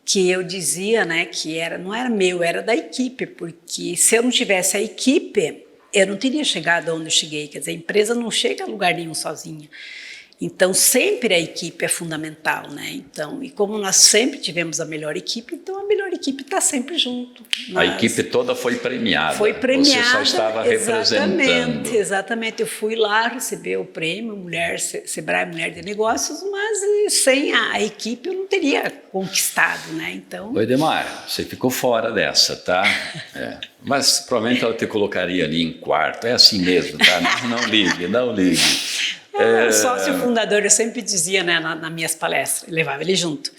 que eu dizia, né, que não era meu, era da equipe, porque se eu não tivesse a equipe, eu não teria chegado onde eu cheguei, quer dizer, a empresa não chega a lugar nenhum sozinha. Então, sempre a equipe é fundamental, né? Então, e como nós sempre tivemos a melhor equipe, então a melhor equipe está sempre junto. A equipe toda foi premiada. Foi premiada. Você só estava representando. Exatamente. Eu fui lá receber o prêmio Sebrae Mulher de Negócios, mas sem a equipe eu não teria conquistado, né? Então... Oi, Demar, você ficou fora dessa, tá? Mas provavelmente ela te colocaria ali em quarto. É assim mesmo, tá? Não ligue. O sócio fundador, eu sempre dizia, né, nas minhas palestras, levava ele junto.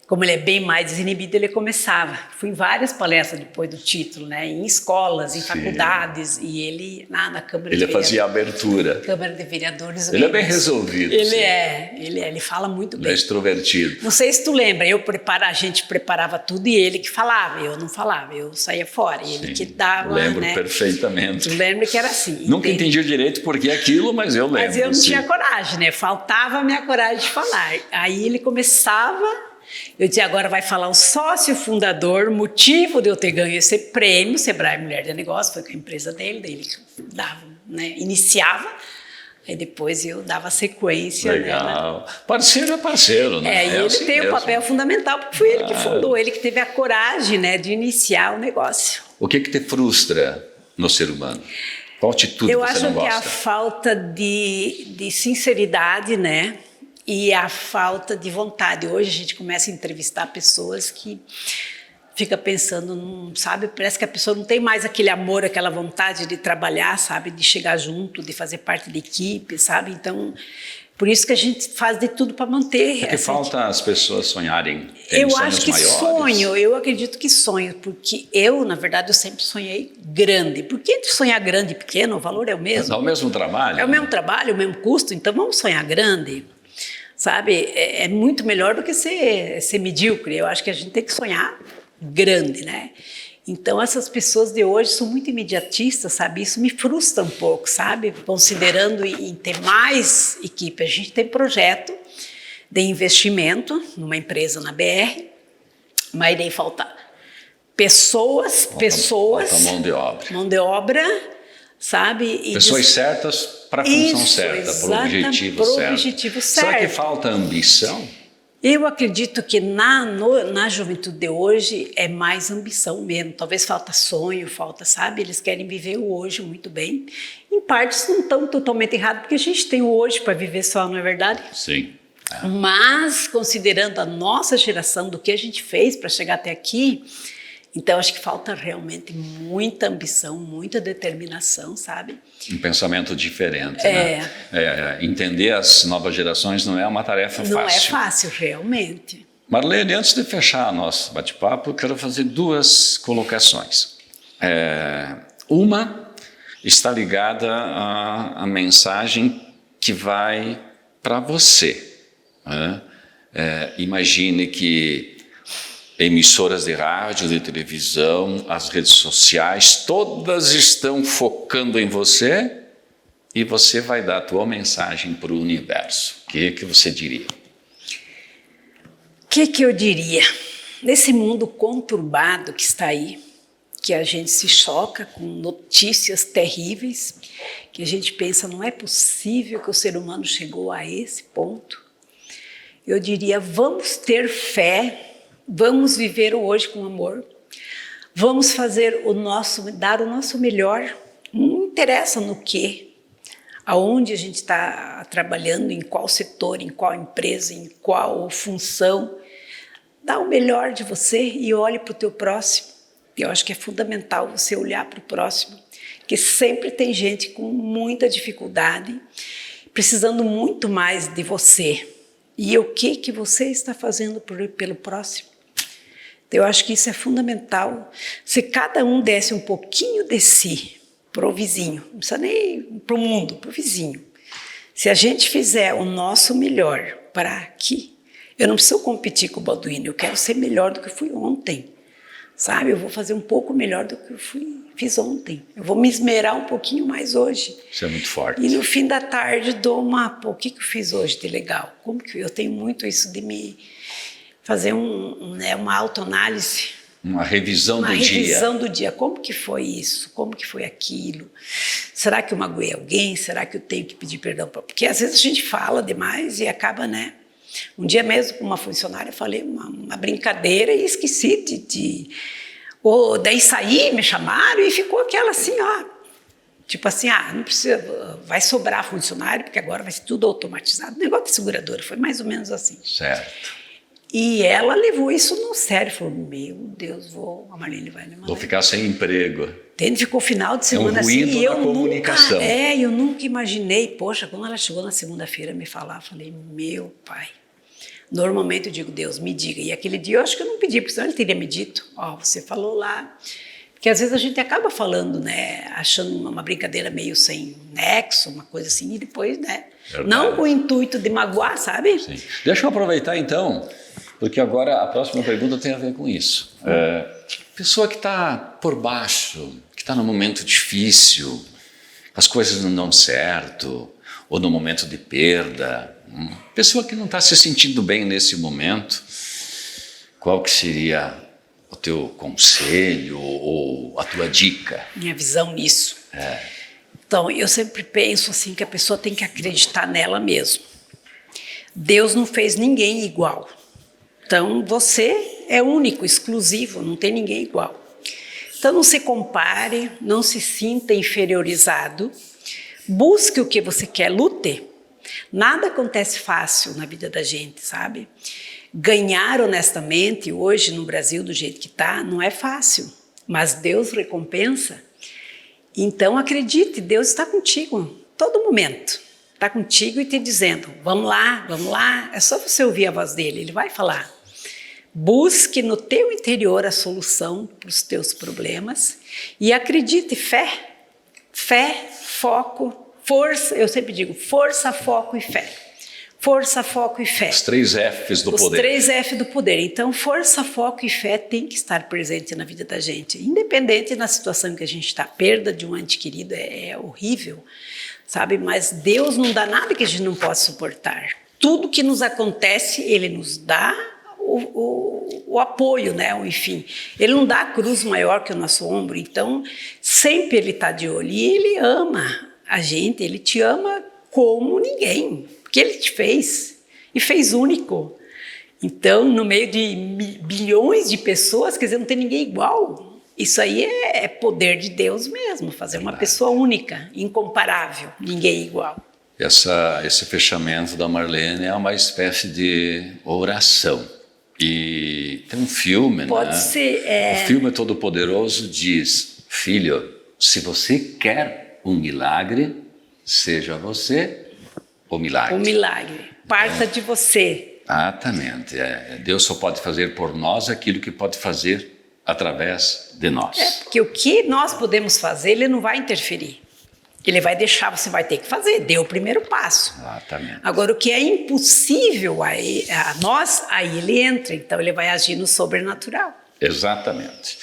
Como ele é bem mais desinibido, ele começava. Fui em várias palestras depois do título, né, em escolas, em faculdades, e ele na Câmara de Vereadores. Ele fazia a abertura. Câmara de Vereadores. Ele é bem resolvido. Ele fala muito bem. Ele é extrovertido. Não sei se tu lembra, a gente preparava tudo e ele que falava, eu não falava, eu saía fora, e ele que dava, lembro né? perfeitamente. Tu lembra que era assim. Nunca entendi direito por que aquilo, mas eu lembro. Mas eu não tinha coragem, né? Faltava a minha coragem de falar. Aí ele começava... Eu dizia, agora vai falar o sócio fundador, motivo de eu ter ganho esse prêmio, Sebrae Mulher de Negócio, foi com a empresa dele dava, né, iniciava, aí depois eu dava sequência. Legal. Né? Parceiro é parceiro, né? E ele assim tem mesmo. Um papel fundamental, porque foi ele que fundou, ele que teve a coragem, né, de iniciar o negócio. O que te frustra no ser humano? Qual atitude eu você não gosta? Eu acho que a falta de sinceridade, né? E a falta de vontade. Hoje a gente começa a entrevistar pessoas que fica pensando, sabe, parece que a pessoa não tem mais aquele amor, aquela vontade de trabalhar, sabe, de chegar junto, de fazer parte da equipe, sabe? Então, por isso que a gente faz de tudo para manter. É que falta as pessoas sonharem. Eu acho que maiores. eu acredito que sonho, porque na verdade, eu sempre sonhei grande. Porque entre sonhar grande e pequeno, o valor é o mesmo. É o mesmo trabalho. É o mesmo trabalho, o mesmo custo, então vamos sonhar grande. Sabe, é muito melhor do que ser medíocre. Eu acho que a gente tem que sonhar grande, né? Então, essas pessoas de hoje são muito imediatistas, sabe? Isso me frustra um pouco, sabe? Considerando em ter mais equipe. A gente tem projeto de investimento numa empresa na BR, mas daí falta pessoas... Falta mão de obra. Sabe? E pessoas certas para a função certa, para o objetivo certo. Será que falta ambição? Eu acredito que na juventude de hoje é mais ambição mesmo. Talvez falta sonho, sabe? Eles querem viver o hoje muito bem. Em partes não estão totalmente errados, porque a gente tem o hoje para viver só, não é verdade? Sim. Mas, considerando a nossa geração, do que a gente fez para chegar até aqui... Então, acho que falta realmente muita ambição, muita determinação, sabe? Um pensamento diferente, né? Entender as novas gerações não é uma tarefa fácil. Não é fácil, realmente. Marlene, antes de fechar nosso bate-papo, eu quero fazer 2 colocações. Uma está ligada à mensagem que vai para você, né? Imagine que emissoras de rádio, de televisão, as redes sociais, todas estão focando em você e você vai dar a tua mensagem para o universo. O que você diria? O que eu diria? Nesse mundo conturbado que está aí, que a gente se choca com notícias terríveis, que a gente pensa, não é possível que o ser humano chegou a esse ponto. Eu diria, vamos ter fé, vamos viver o hoje com amor, vamos fazer dar o nosso melhor, não interessa no quê, aonde a gente está trabalhando, em qual setor, em qual empresa, em qual função. Dá o melhor de você e olhe para o teu próximo. Eu acho que é fundamental você olhar para o próximo, porque sempre tem gente com muita dificuldade, precisando muito mais de você. E o que você está fazendo pelo próximo? Eu acho que isso é fundamental. Se cada um desse um pouquinho de si para o vizinho, não precisa nem para o mundo, para o vizinho. Se a gente fizer o nosso melhor para aqui, eu não preciso competir com o Balduino, eu quero ser melhor do que fui ontem. Sabe, eu vou fazer um pouco melhor do que eu fiz ontem. Eu vou me esmerar um pouquinho mais hoje. Isso é muito forte. E no fim da tarde dou o que eu fiz hoje de legal? Como que eu tenho muito isso de me fazer uma autoanálise. Uma revisão do dia. Uma revisão do dia. Como que foi isso? Como que foi aquilo? Será que eu magoei alguém? Será que eu tenho que pedir perdão? Porque às vezes a gente fala demais e acaba, né? Um dia mesmo com uma funcionária eu falei uma brincadeira e esqueci daí saí, me chamaram e ficou aquela assim, tipo assim, não precisa, vai sobrar funcionário porque agora vai ser tudo automatizado. O negócio de seguradora foi mais ou menos assim. Certo. E ela levou isso no sério, falou, meu Deus, a Marlene vai me mandar. Vou ficar sem emprego. Ficou final de semana assim. É um ruído na comunicação. Eu nunca imaginei, poxa, quando ela chegou na segunda-feira me falar, falei, meu pai. Normalmente eu digo, Deus, me diga. E aquele dia eu acho que eu não pedi, porque senão ele teria me dito, você falou lá. Porque às vezes a gente acaba falando, né, achando uma brincadeira meio sem nexo, uma coisa assim, e depois, né, verdade. Não com o intuito de magoar, sabe? Sim. Deixa eu aproveitar então, porque agora a próxima pergunta tem a ver com isso. Pessoa que está por baixo, que está num momento difícil, as coisas não dão certo, ou no momento de perda, pessoa que não está se sentindo bem nesse momento, qual que seria o teu conselho ou a tua dica? Minha visão nisso. Então, eu sempre penso assim que a pessoa tem que acreditar nela mesmo. Deus não fez ninguém igual. Então, você é único, exclusivo, não tem ninguém igual. Então, não se compare, não se sinta inferiorizado. Busque o que você quer, lute. Nada acontece fácil na vida da gente, sabe? Ganhar honestamente hoje no Brasil do jeito que está não é fácil, mas Deus recompensa. Então acredite, Deus está contigo todo momento. Está contigo e te dizendo, vamos lá. É só você ouvir a voz dele, ele vai falar. Busque no teu interior a solução para os teus problemas e acredite, fé, foco, força, eu sempre digo, força, foco e fé. Força, foco e fé. Os 3 Fs do poder. Os 3 Fs do poder. Então, força, foco e fé tem que estar presente na vida da gente. Independente da situação que a gente está. Perda de um ente querido é horrível, sabe? Mas Deus não dá nada que a gente não possa suportar. Tudo que nos acontece, Ele nos dá o apoio, né? Enfim, Ele não dá a cruz maior que o nosso ombro. Então, sempre Ele está de olho. E Ele ama a gente, Ele te ama como ninguém, porque Ele te fez e fez único. Então, no meio de bilhões de pessoas, quer dizer, não tem ninguém igual. Isso aí é poder de Deus mesmo, fazer uma pessoa única, incomparável, ninguém igual. Esse fechamento da Marlene é uma espécie de oração. E tem um filme, Pode né? ser. O filme Todo-Poderoso diz, filho, se você quer um milagre, seja você o milagre. O milagre. Parta de você. Exatamente. Deus só pode fazer por nós aquilo que pode fazer através de nós. Porque o que nós podemos fazer, Ele não vai interferir. Ele vai deixar, você vai ter que fazer, dê o primeiro passo. Exatamente. Agora, o que é impossível a nós, aí ele entra, então ele vai agir no sobrenatural. Exatamente.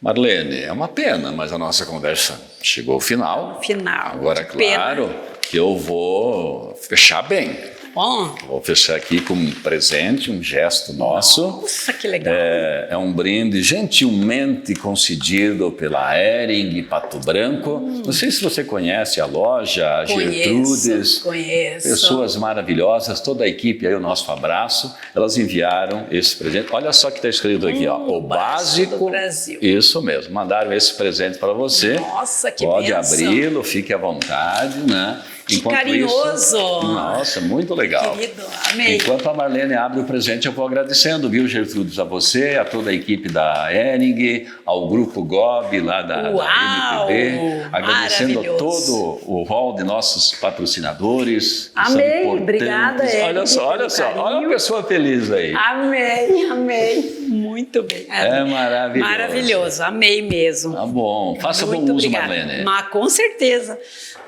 Marlene, é uma pena, mas a nossa conversa chegou ao final. Agora, claro, que eu vou fechar bem. Bom. Vou fechar aqui com um presente, um gesto nosso. Nossa, que legal. É um brinde gentilmente concedido pela Hering Pato Branco. Não sei se você conhece a loja, a Gertrudes. Conheço. Pessoas maravilhosas, toda a equipe aí, o nosso abraço. Elas enviaram esse presente. Olha só que está escrito aqui, ó. O básico do Brasil. Isso mesmo. Mandaram esse presente para você. Nossa, que Pode bênção. abri-lo, fique à vontade, né? Que carinhoso! Nossa, muito legal. Querido, amei. Enquanto a Marlene abre o presente, eu vou agradecendo, viu, Gertrudes, a você, a toda a equipe da Hering, ao Grupo GOB lá da MPB, agradecendo todo o hall de nossos patrocinadores. Amei, obrigada, Hering. Olha só, olha a pessoa feliz aí. Amei, muito bem. É maravilhoso. Maravilhoso, amei mesmo. Tá bom, faça bom uso, Marlene. Mas com certeza.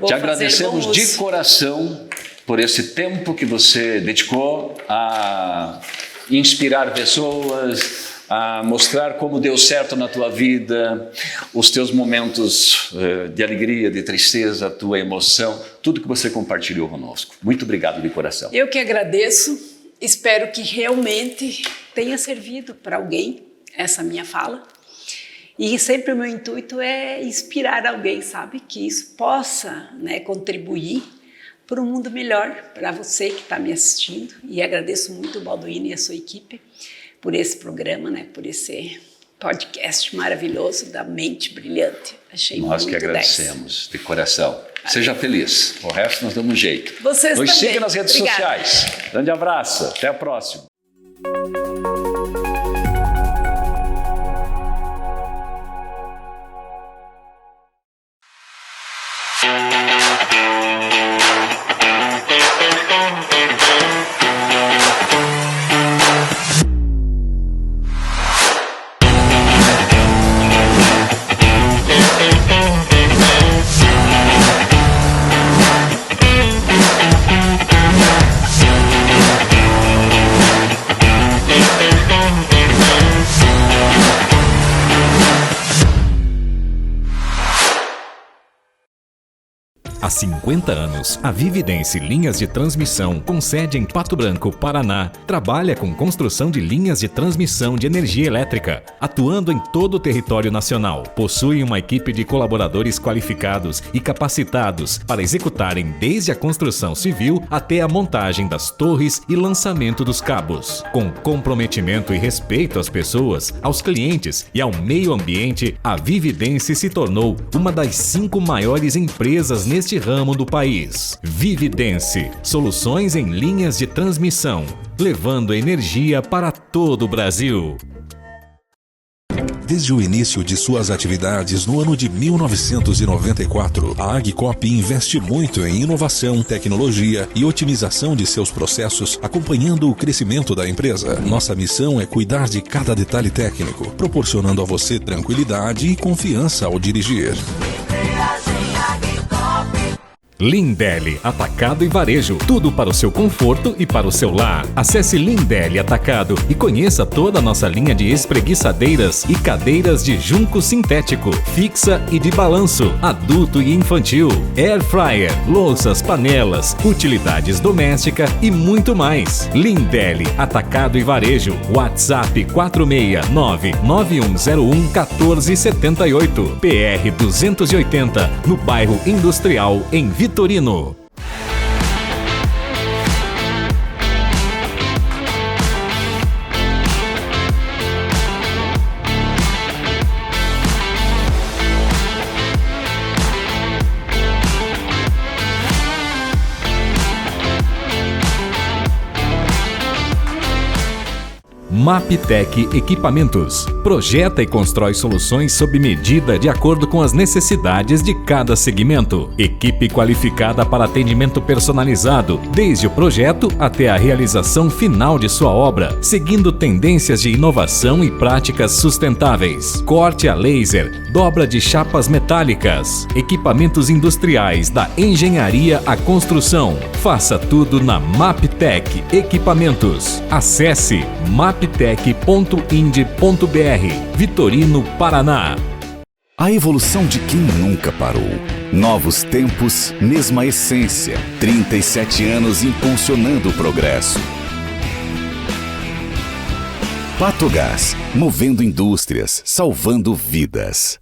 Te agradecemos de coração por esse tempo que você dedicou a inspirar pessoas, a mostrar como deu certo na tua vida, os teus momentos de alegria, de tristeza, a tua emoção, tudo que você compartilhou conosco. Muito obrigado de coração. Eu que agradeço, espero que realmente tenha servido para alguém essa minha fala. E sempre o meu intuito é inspirar alguém, sabe? Que isso possa, né, contribuir para um mundo melhor, para você que está me assistindo. E agradeço muito o Balduino e a sua equipe por esse programa, né, por esse podcast maravilhoso da Mente Brilhante. Achei Nós muito que agradecemos, de coração. Seja feliz, o resto nós damos um jeito. Vocês Nos também. siga nas redes sociais. Grande abraço, até a próxima. Há 50 anos, a Vividence Linhas de Transmissão, com sede em Pato Branco, Paraná, trabalha com construção de linhas de transmissão de energia elétrica, atuando em todo o território nacional. Possui uma equipe de colaboradores qualificados e capacitados para executarem desde a construção civil até a montagem das torres e lançamento dos cabos. Com comprometimento e respeito às pessoas, aos clientes e ao meio ambiente, a Vividence se tornou uma das 5 maiores empresas neste ramo do país. Vividence, soluções em linhas de transmissão, levando energia para todo o Brasil. Desde o início de suas atividades no ano de 1994, a Agicop investe muito em inovação, tecnologia e otimização de seus processos, acompanhando o crescimento da empresa. Nossa missão é cuidar de cada detalhe técnico, proporcionando a você tranquilidade e confiança ao dirigir. Lindelli Atacado e Varejo, tudo para o seu conforto e para o seu lar. Acesse Lindelli Atacado e conheça toda a nossa linha de espreguiçadeiras e cadeiras de junco sintético, fixa e de balanço, adulto e infantil, air fryer, louças, panelas, utilidades domésticas e muito mais. Lindelli Atacado e Varejo, WhatsApp 469-9101-1478, PR 280, no bairro Industrial, em Vitorino. Maptec Equipamentos. Projeta e constrói soluções sob medida de acordo com as necessidades de cada segmento. Equipe qualificada para atendimento personalizado, desde o projeto até a realização final de sua obra, seguindo tendências de inovação e práticas sustentáveis. Corte a laser, dobra de chapas metálicas, equipamentos industriais da engenharia à construção. Faça tudo na Maptec Equipamentos. Acesse maptec.ind.br, Vitorino, Paraná. A evolução de quem nunca parou. Novos tempos, mesma essência. 37 anos impulsionando o progresso. Patogás, movendo indústrias, salvando vidas.